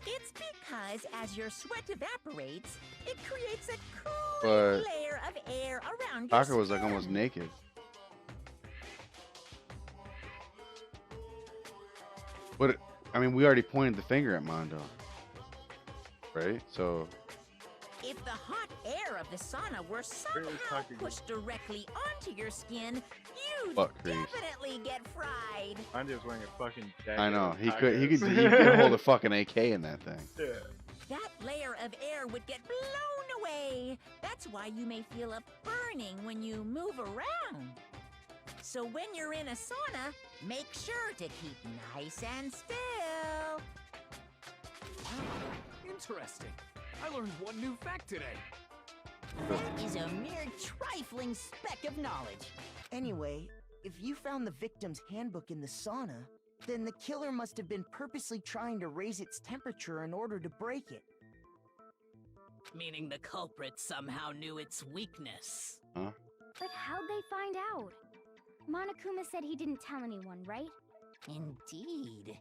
It's because because as your sweat evaporates, it creates a But cooling layer of air around your Taka was like skin. almost naked. But I mean, we already pointed the finger at Mondo, right? So If the hot air of the sauna were somehow pushed directly onto your skin, you'd Butt crease. definitely get fried. Andy's wearing a fucking jacket. I know with he could tigers. hold a fucking AK in that thing. Yeah. That layer of air would get blown away. That's why you may feel a burning when you move around. So when you're in a sauna, make sure to keep nice and still. Interesting. I learned one new fact today. That is a mere trifling speck of knowledge. Anyway, if you found the victim's handbook in the sauna, then the killer must have been purposely trying to raise its temperature in order to break it. Meaning the culprit somehow knew its weakness. Huh? But how'd they find out? Monokuma said he didn't tell anyone, right? Indeed.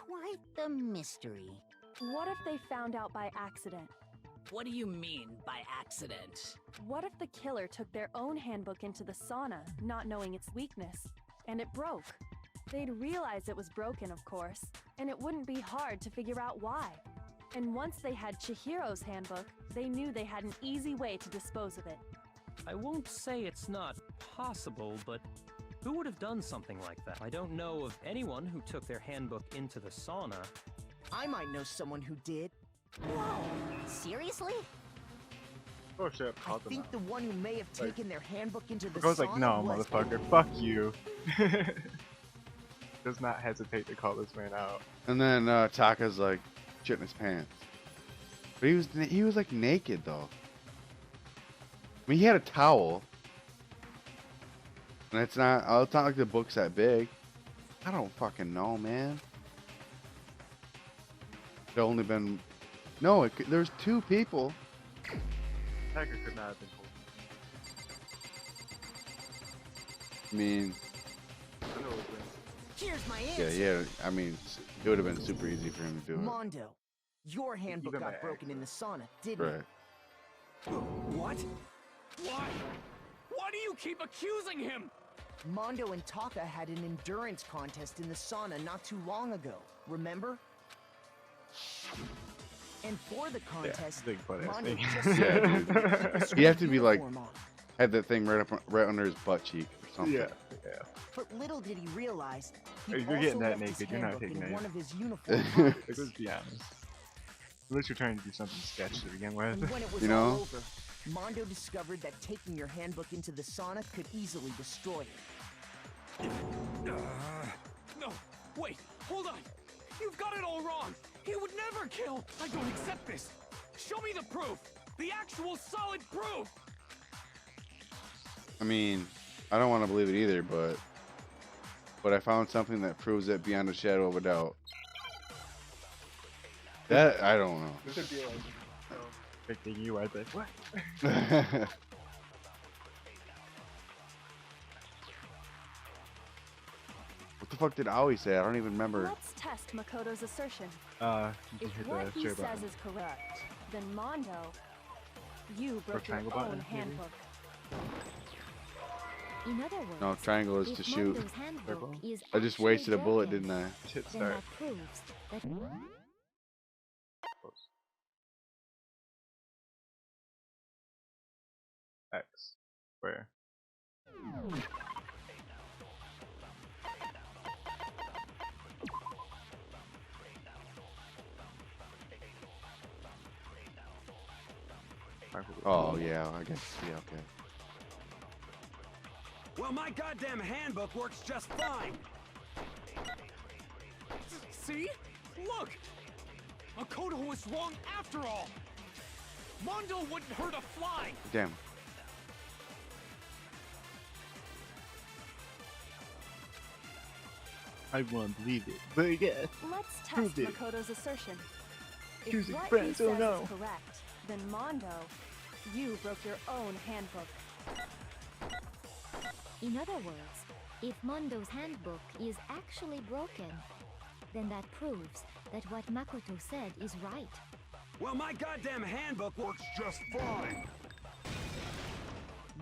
Quite the mystery. What if they found out by accident? What do you mean by accident? What if the killer took their own handbook into the sauna, not knowing its weakness, and it broke? They'd realize it was broken, of course, and it wouldn't be hard to figure out why. And once they had Chihiro's handbook, they knew they had an easy way to dispose of it. I won't say it's not possible, but who would have done something like that? I don't know of anyone who took their handbook into the sauna. I might know someone who did. Whoa! Seriously? Oh shit, I think the one who may have taken their handbook into the Goes sauna like, no, was... motherfucker, fuck you. Does not hesitate to call this man out. And then Taka's like shitting his pants. But he was like naked though. I mean, he had a towel. And it's not like the book's that big. I don't fucking know, man. There only been there's two people. Tiger could not have been told. I mean, Here's my answer. yeah. I mean, it would have been super easy for him to do it. Mondo, your handbook Even got by broken in the sauna, didn't Right. it? What? Why? Why do you keep accusing him? Mondo and Taka had an endurance contest in the sauna not too long ago, remember? And for the contest, big butt ass Mondo thing. just Yeah, took dude. the You have to be like, uniform off. had that thing right under his butt cheek or something. Yeah. But little did he realize, he Hey, you're also getting that left his naked, you're not handbook taking in that. one of his uniform pockets. Like, let's be honest. At least you're trying to do something sketchy to begin And with. when it was You all know? over, Mondo discovered that taking your handbook into the sauna could easily destroy it. No, wait, hold on. You've got it all wrong. He would never kill. I don't accept this. Show me the proof. The actual solid proof. I mean, I don't want to believe it either, but I found something that proves it beyond a shadow of a doubt. That I don't know. This would be like, picking you right there. What? What the fuck did Aoi say? I don't even remember. Let's test Makoto's assertion. You If hit what the he share says button. is correct, then Mondo, you broke your triangle own button, maybe? handbook. In other words, No, triangle is if to shoot. Mondo's handbook is I just actually wasted a bullet, broken, didn't I? Hit then start. that proves that X. Where? Oh yeah, I guess. Yeah, okay. Well, my goddamn handbook works just fine. See? Look! Makoto was wrong after all. Mondo wouldn't hurt a fly. Damn. I won't believe it, but yeah. Let's test Proved it. Makoto's assertion. If Choosing what he friends, says oh no. is correct, then Mondo, you broke your own handbook. in other words, if Mondo's handbook is actually broken, then that proves that what Makoto said is right. Well, my goddamn handbook works just fine.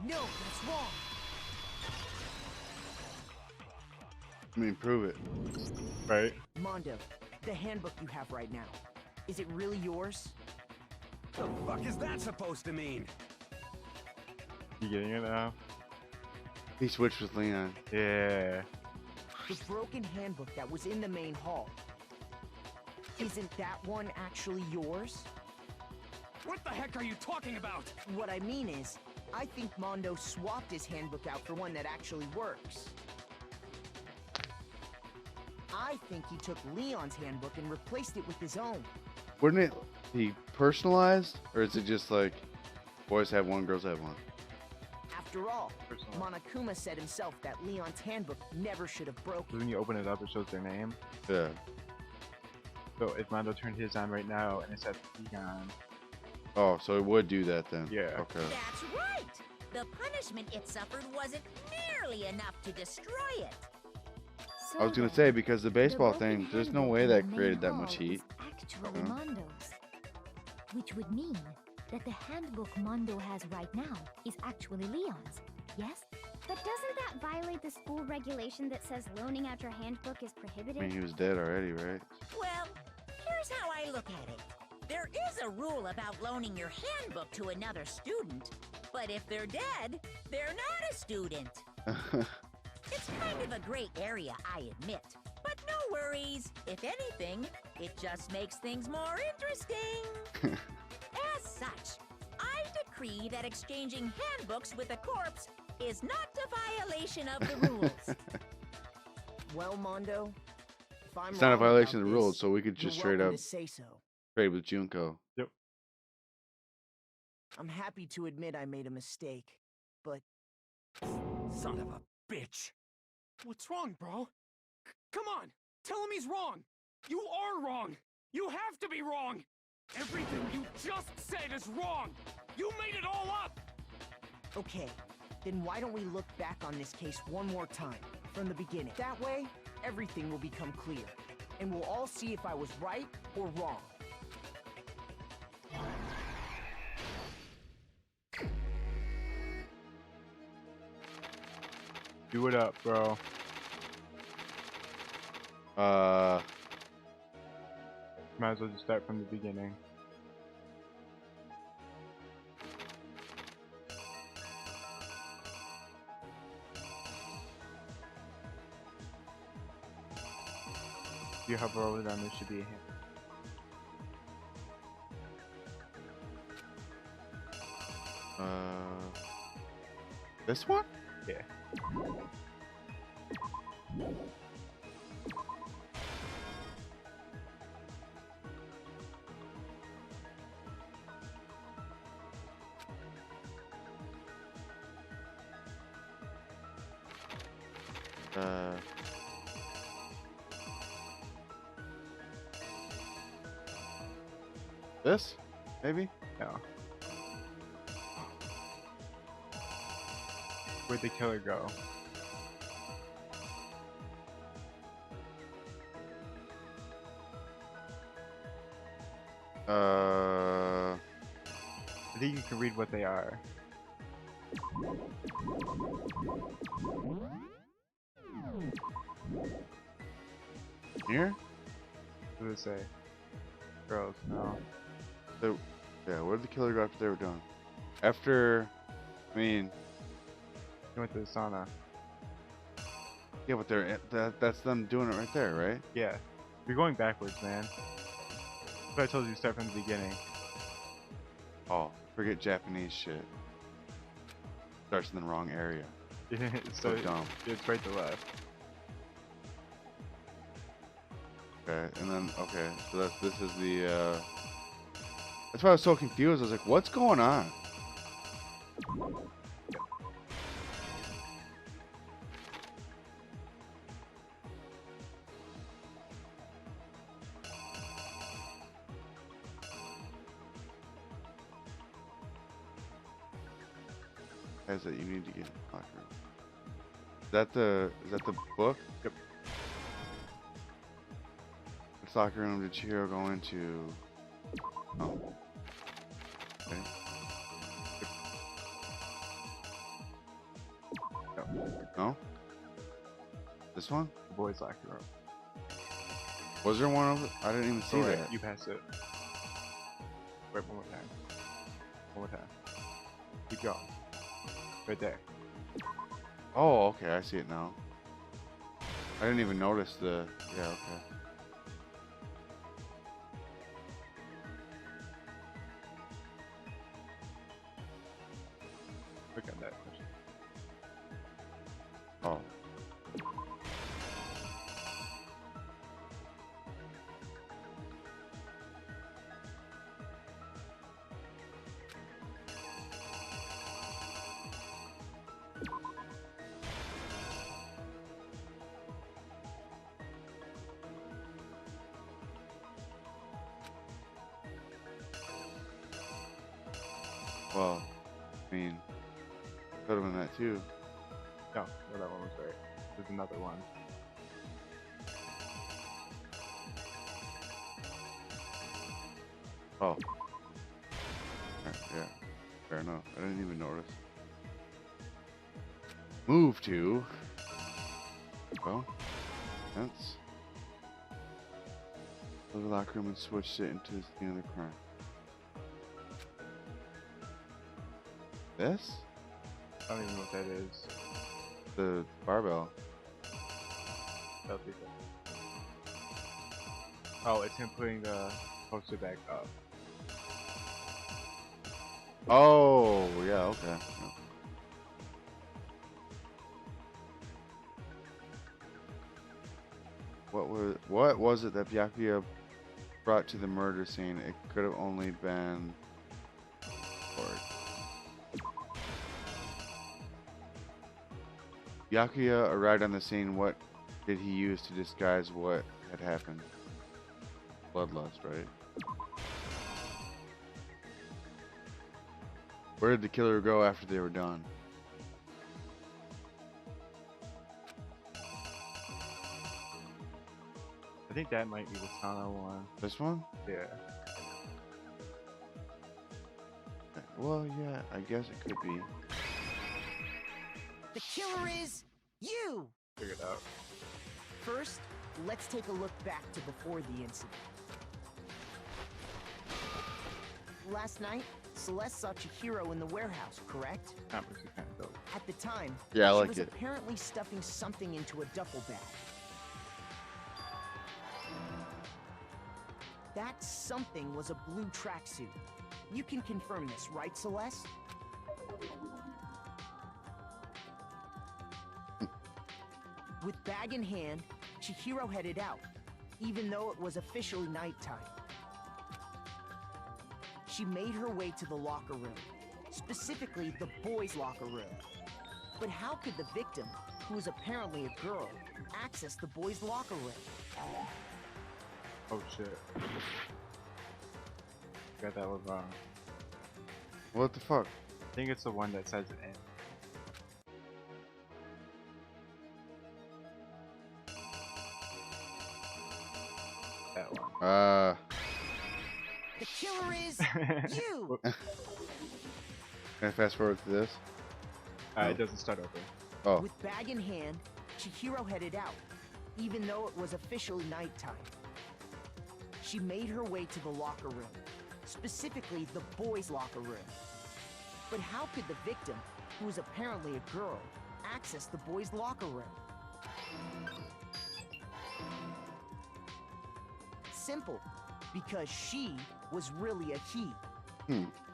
No, that's wrong. I mean, prove it. Right. Mondo, the handbook you have right now, is it really yours? The fuck is that supposed to mean? You getting it now? He switched with Leon. Yeah. The broken handbook that was in the main hall. Isn't that one actually yours? What the heck are you talking about? What I mean is, I think Mondo swapped his handbook out for one that actually works. I think he took Leon's handbook and replaced it with his own. Wouldn't it be personalized, or is it just like boys have one, girls have one? After all, Monokuma said himself that Leon's handbook never should have broken. When you open it up, it shows their name. Yeah. So if Mondo turned his on right now and it says Egon. Oh, so it would do that then. Yeah. Okay. That's right! The punishment it suffered wasn't nearly enough to destroy it. I was gonna say, because the baseball thing, there's no way that created that much heat. Actually Mondo's. Which would mean that the handbook Mondo has right now is actually Leon's, yes? But doesn't that violate the school regulation that says loaning out your handbook is prohibited? I mean, he was dead already, right? Well, here's how I look at it. There is a rule about loaning your handbook to another student, but if they're dead, they're not a student. It's kind of a gray area, I admit. But no worries. If anything, it just makes things more interesting. As such, I decree that exchanging handbooks with a corpse is not a violation of the rules. Well, Mondo, if I'm It's not a wrong violation of about the rules, this, so we could just you're straight welcome up to say so. trade with Junko. Yep. I'm happy to admit I made a mistake, but Son of a bitch. What's wrong, bro? Come on, tell him he's wrong. You are wrong. You have to be wrong. Everything you just said is wrong. You made it all up. okay, then why don't we look back on this case one more time, from the beginning? That way, everything will become clear, and we'll all see if I was right or wrong. Do it up, bro. Might as well just start from the beginning. If you hover over them, there should be a hint. This one? Yeah. This? Maybe? No. Where'd the killer go? I think you can read what they are. Here? What does it say? Girls, no. So, yeah, where did the killer go after they were done? After, I mean... He went to the sauna. Yeah, but that's them doing it right there, right? Yeah. You're going backwards, man. But I told you to start from the beginning. Oh, forget Japanese shit. Starts in the wrong area. So dumb. It's right to left. Okay, and then, okay, so this is the, that's why I was so confused. I was like, what's going on? Is that you need to get in the locker room? Is that the book? Yep. Which locker room did Chihiro go into? Oh. Okay. No? This one? The boys' locker room. Was there one over? I didn't even see Right, that. you passed it. Wait, one more time. One more time. Keep going. Right there. Oh, okay, I see it now. I didn't even notice the. Yeah, okay. Look at that question. Oh. Well, I mean, could have been that too. No, that one was right. There's another one. Oh. Yeah, fair enough. I didn't even notice. Move to. Well, that's. Go to the locker room and switch it into the scene of the crime. This? I don't even know what that is. The barbell. That'll be good. Oh, it's him putting the poster back up. Oh, yeah, okay. Yeah. What was it that Byakuya brought to the murder scene? It could have only been. Byakuya arrived on the scene. What did he use to disguise what had happened? Bloodlust, right? Where did the killer go after they were done? I think that might be the Tana one. This one? Yeah. Well, yeah, I guess it could be. The killer is you! Figure it out. First, let's take a look back to before the incident. Last night, Celeste saw Chihiro in the warehouse, correct? That was kind of dope. At the time, Yeah, I she like was it. apparently stuffing something into a duffel bag. That something was a blue tracksuit. You can confirm this, right, Celeste? With bag in hand, Chihiro headed out, even though it was officially nighttime. She made her way to the locker room, specifically the boys' locker room. But how could the victim, who was apparently a girl, access the boys' locker room? Oh shit. Got that one wrong. What the fuck? I think it's the one that says it in. That one. The killer is you! Can I fast forward to this? It doesn't start over. Oh. With bag in hand, Chihiro headed out, even though it was officially nighttime. She made her way to the locker room, specifically the boys' locker room. But how could the victim, who was apparently a girl, access the boys' locker room? Simple, because she was really a he.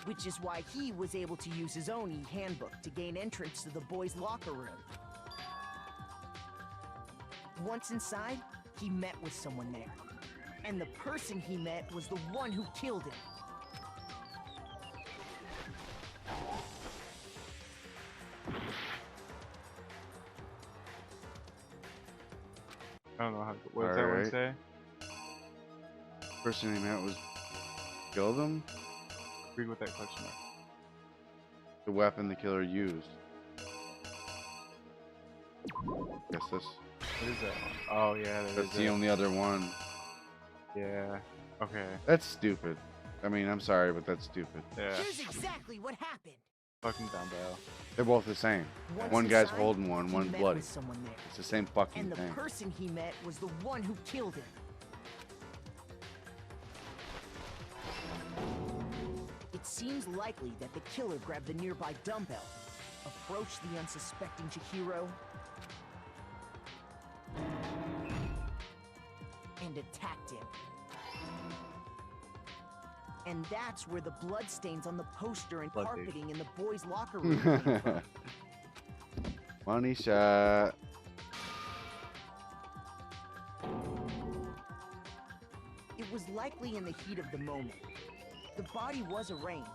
Which is why he was able to use his own e-handbook to gain entrance to the boys' locker room. Once inside, he met with someone there. And the person he met was the one who killed him. I don't know how. What does that one say? Person he met was killed him? Read what that question is. The weapon the killer used. Guess this. What is that one? Oh yeah, That's the only other one. Yeah. Okay. That's stupid. I mean, I'm sorry, but that's stupid. Yeah. Here's exactly what happened. Fucking dumbbell. They're both the same. Once One guy's inside, holding one, he one's met bloody. with someone there. It's the same fucking And the thing. person he met was the one who killed him. It seems likely that the killer grabbed the nearby dumbbell, approached the unsuspecting Chihiro, and attacked him. And that's where the bloodstains on the poster and Blood carpeting in the boys' locker room came from. Money shot. It was likely in the heat of the moment. The body was arranged,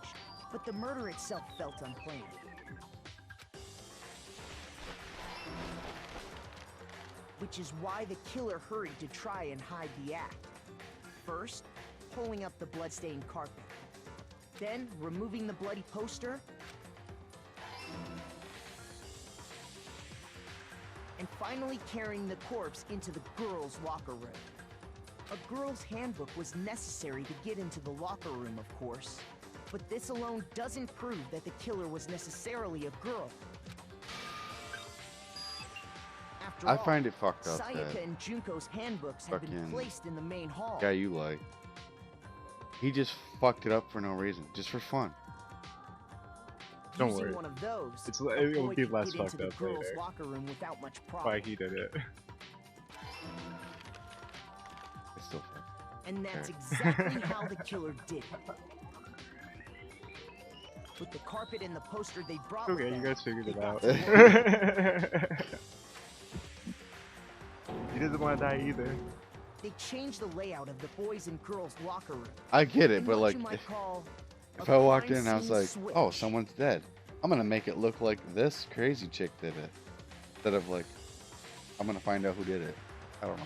but the murder itself felt unplanned. Which is why the killer hurried to try and hide the act. First, pulling up the bloodstained carpet. Then, removing the bloody poster. And finally carrying the corpse into the girls' locker room. A girl's handbook was necessary to get into the locker room, of course. But this alone doesn't prove that the killer was necessarily a girl. After I all, find it fucked up Sayaka that and Junko's handbooks had been fucking placed in the main hall. guy you like, he just fucked it up for no reason, just for fun. Don't Using worry. one of those, It's a it will boy be could less get into fucked the up girls' later. locker room without much Why problem. he did it. It's still fucked. And that's Alright. exactly how the killer did it. With the carpet and the poster they brought with Okay, you them, guys figured they it got out. to work. He doesn't want to die either. They changed the layout of the boys' and girls' locker room. I get it, in but what like, you might call if a I walked crime in and I was scene like, switch. oh, someone's dead, I'm gonna make it look like this crazy chick did it, instead of like, I'm gonna find out who did it. I don't know.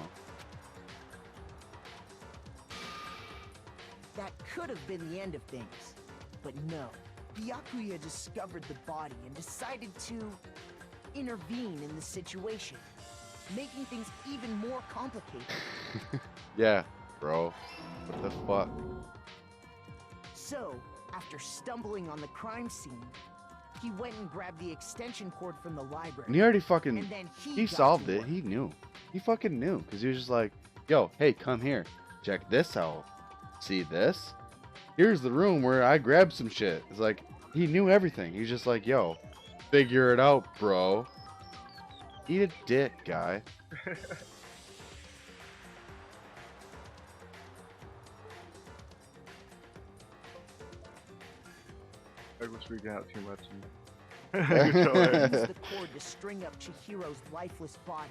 That could have been the end of things. But no. Byakuya discovered the body and decided to intervene in the situation, making things even more complicated. Yeah, bro. What the fuck? So, after stumbling on the crime scene, he went and grabbed the extension cord from the library. And he already fucking, And then he got solved to it. work. He knew. He fucking knew. Because he was just like, yo, hey, come here. Check this out. See this? Here's the room where I grabbed some shit. It's like, he knew everything. He was just like, yo, figure it out, bro. Eat a dick, guy. I was freaking out too much. He used the cord to string up Chihiro's lifeless body.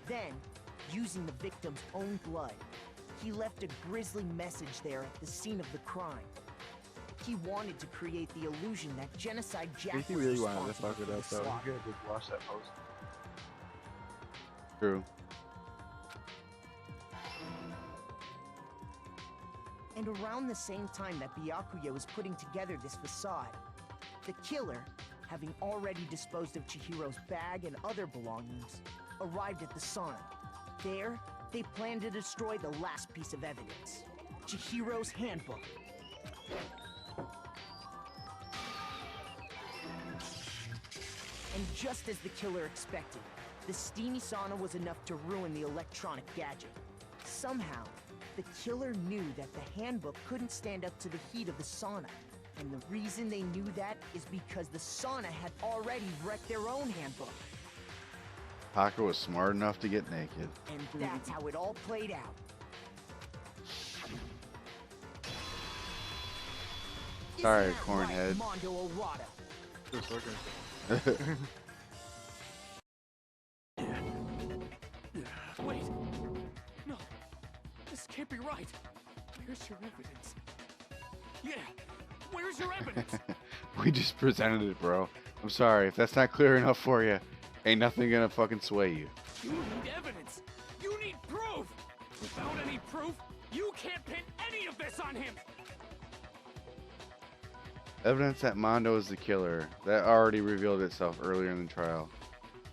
Then, using the victim's own blood, he left a grisly message there at the scene of the crime. He wanted to create the illusion that Genocide Jack If he was really wanted to responsible fuck it for the up, though, he slaughter. could have just watched that post. True. And around the same time that Byakuya was putting together this facade, the killer, having already disposed of Chihiro's bag and other belongings, arrived at the sauna. There, they planned to destroy the last piece of evidence, Chihiro's handbook. And just as the killer expected, the steamy sauna was enough to ruin the electronic gadget. Somehow, the killer knew that the handbook couldn't stand up to the heat of the sauna. And the reason they knew that is because the sauna had already wrecked their own handbook. Paco was smart enough to get naked. And that's how it all played out. Sorry, Isn't that cornhead. right, Mondo Owada? Just looking. Wait! No! This can't be right! Where's your evidence? Yeah! Where's your evidence? We just presented it, bro. I'm sorry. If that's not clear enough for you, ain't nothing gonna fucking sway you. You need evidence! You need proof! Without any proof, you can't pin any of this on him! Evidence that Mondo is the killer, that already revealed itself earlier in the trial.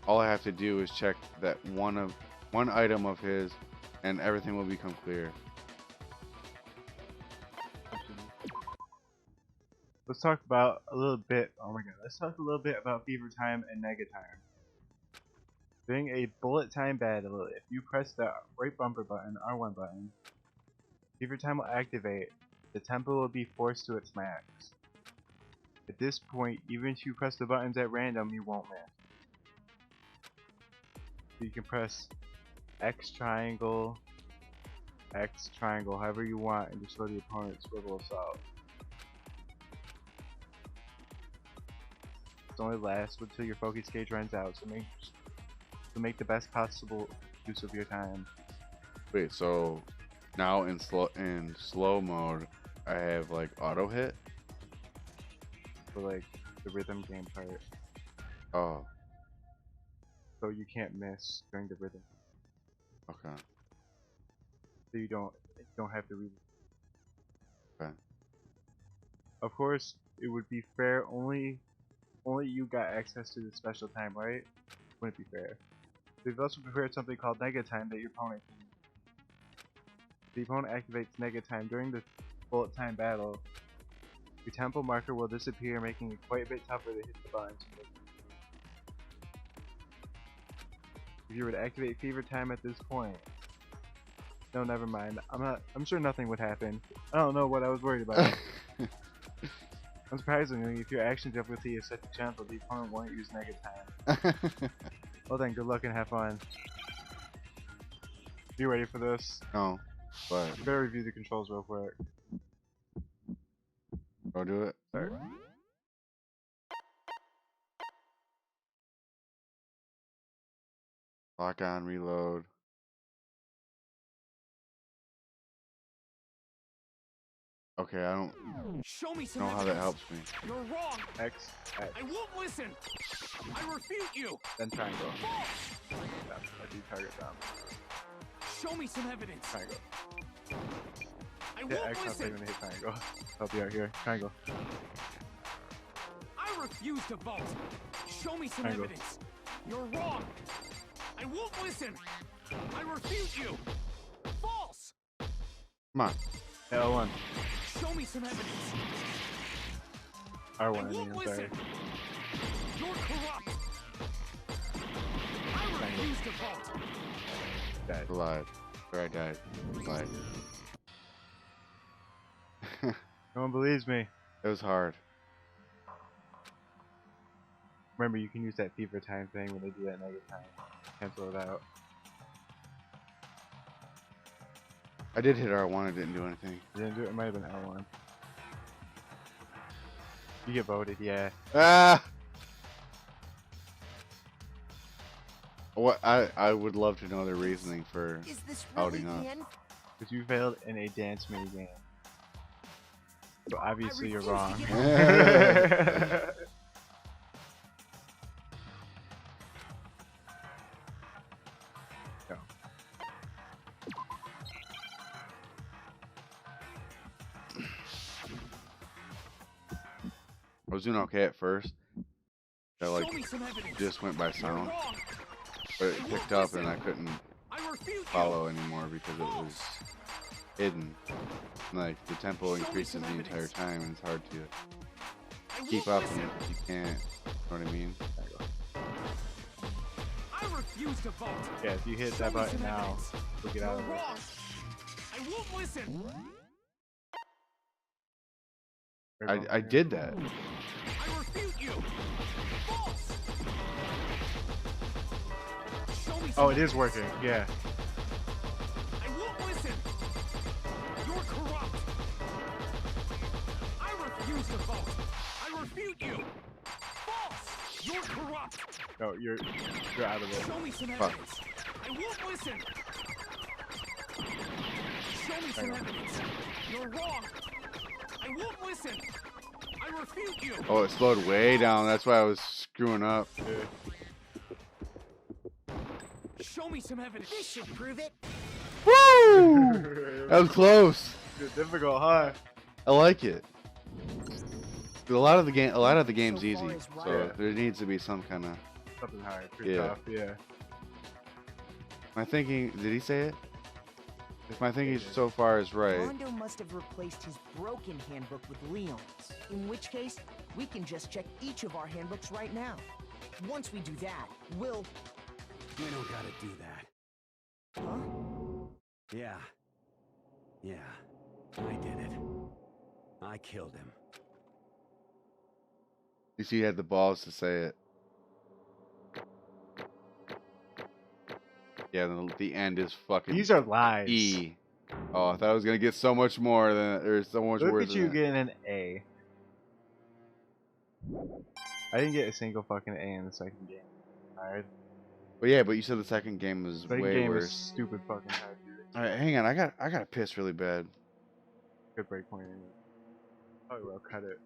All I have to do is check that one of one item of his, and everything will become clear. Let's talk about a little bit. Oh my god, let's talk a little bit about Fever Time and Nega Time. During a bullet time battle, if you press the right bumper button, R1 button, Fever Time will activate. The tempo will be forced to its max. At this point, even if you press the buttons at random, you won't miss. So you can press X triangle, however you want, and just show the opponent swivel assault. It only lasts until your focus gauge runs out, so make the best possible use of your time. Wait, so now in slow mode, I have like auto hit. For like the rhythm game part. Oh. So you can't miss during the rhythm. Okay. So you don't have to read. Okay. Of course, it would be fair only you got access to the special time, right? Wouldn't be fair. They've also prepared something called Nega Time that your opponent can use. The opponent activates Nega Time during the bullet time battle. Your tempo marker will disappear, making it quite a bit tougher to hit the buttons. If you were to activate Fever Time at this point, no, never mind. I'm sure nothing would happen. I don't know what I was worried about. Unsurprisingly, if your action difficulty is set to gentle, the opponent won't use Nega Time. Well then, good luck and have fun. You ready for this? No, but you better review the controls real quick. I'll do it. Start. Lock on, reload. Okay, I don't Show me some know how that helps me. You're wrong. X. I won't listen. I refute you. Then triangle. False. I do target down. Show me some evidence. Triangle. I Yeah, won't X not listen. gonna hit triangle. Help you out here. Triangle. I refuse to vote. Show me some Triangle. evidence. You're wrong. I won't listen. I refute you. False. Come on. L1. Show me some evidence. R1, I I won't mean, I'm listen. sorry. You're corrupt. I refuse to vote. Died. Lied. Where I died. Lied. No one believes me. It was hard. Remember, you can use that Fever Time thing when they do that Nega Time. Cancel it out. I did hit R1, it didn't do anything. You didn't do it? It might have been L1. You get voted, yeah. Ah! What I would love to know the reasoning for Is this really outing the up. end? Because you failed in a dance minigame. So obviously you're refuse wrong. to give Go. I was doing okay at first. That like Show me some evidence. just went by You're sound, wrong. but it picked up and I couldn't I refute you. follow anymore because it was hidden. Like the tempo increases the entire time and it's hard to I keep won't up listen. and you can't. Know what I mean? I refuse to vote. Yeah, if you hit Show that me button some now, evidence. we'll get You're out of it. wrong. I won't listen. I did that. I refute you. False. Show me some Oh, it is evidence. working, yeah. I won't listen. You're corrupt. I refuse to vote. I refute you. False. You're corrupt. No, you're out of it. Show me some Fuck. evidence. I won't listen. Show me some Hang on. evidence. You're wrong. I won't listen. I refute you. Oh, it slowed way down. That's why I was screwing up. Show me some evidence. This should prove it. Woo! That was close. It's difficult, huh? I like it. A lot of the game's So easy, far is so right. there needs to be some kind of. Something hard, pretty Yeah. tough, yeah. My thinking, did he say it? If my thinking so far is right. Rondo must have replaced his broken handbook with Leon's. In which case, we can just check each of our handbooks right now. Once we do that, we'll... We don't gotta do that. Huh? Yeah. Yeah. I did it. I killed him. You see, he had the balls to say it. Yeah, the end is fucking. These are lies. E. Oh, I thought I was gonna get so much more than, or so much Look worse at you than that. getting an A. I didn't get a single fucking A in the second game. Alright. But yeah, but you said the second game was Second way game worse. is stupid fucking hard, dude. All right, hang on. I gotta piss really bad. Good break point. Anyway. Oh well, cut it.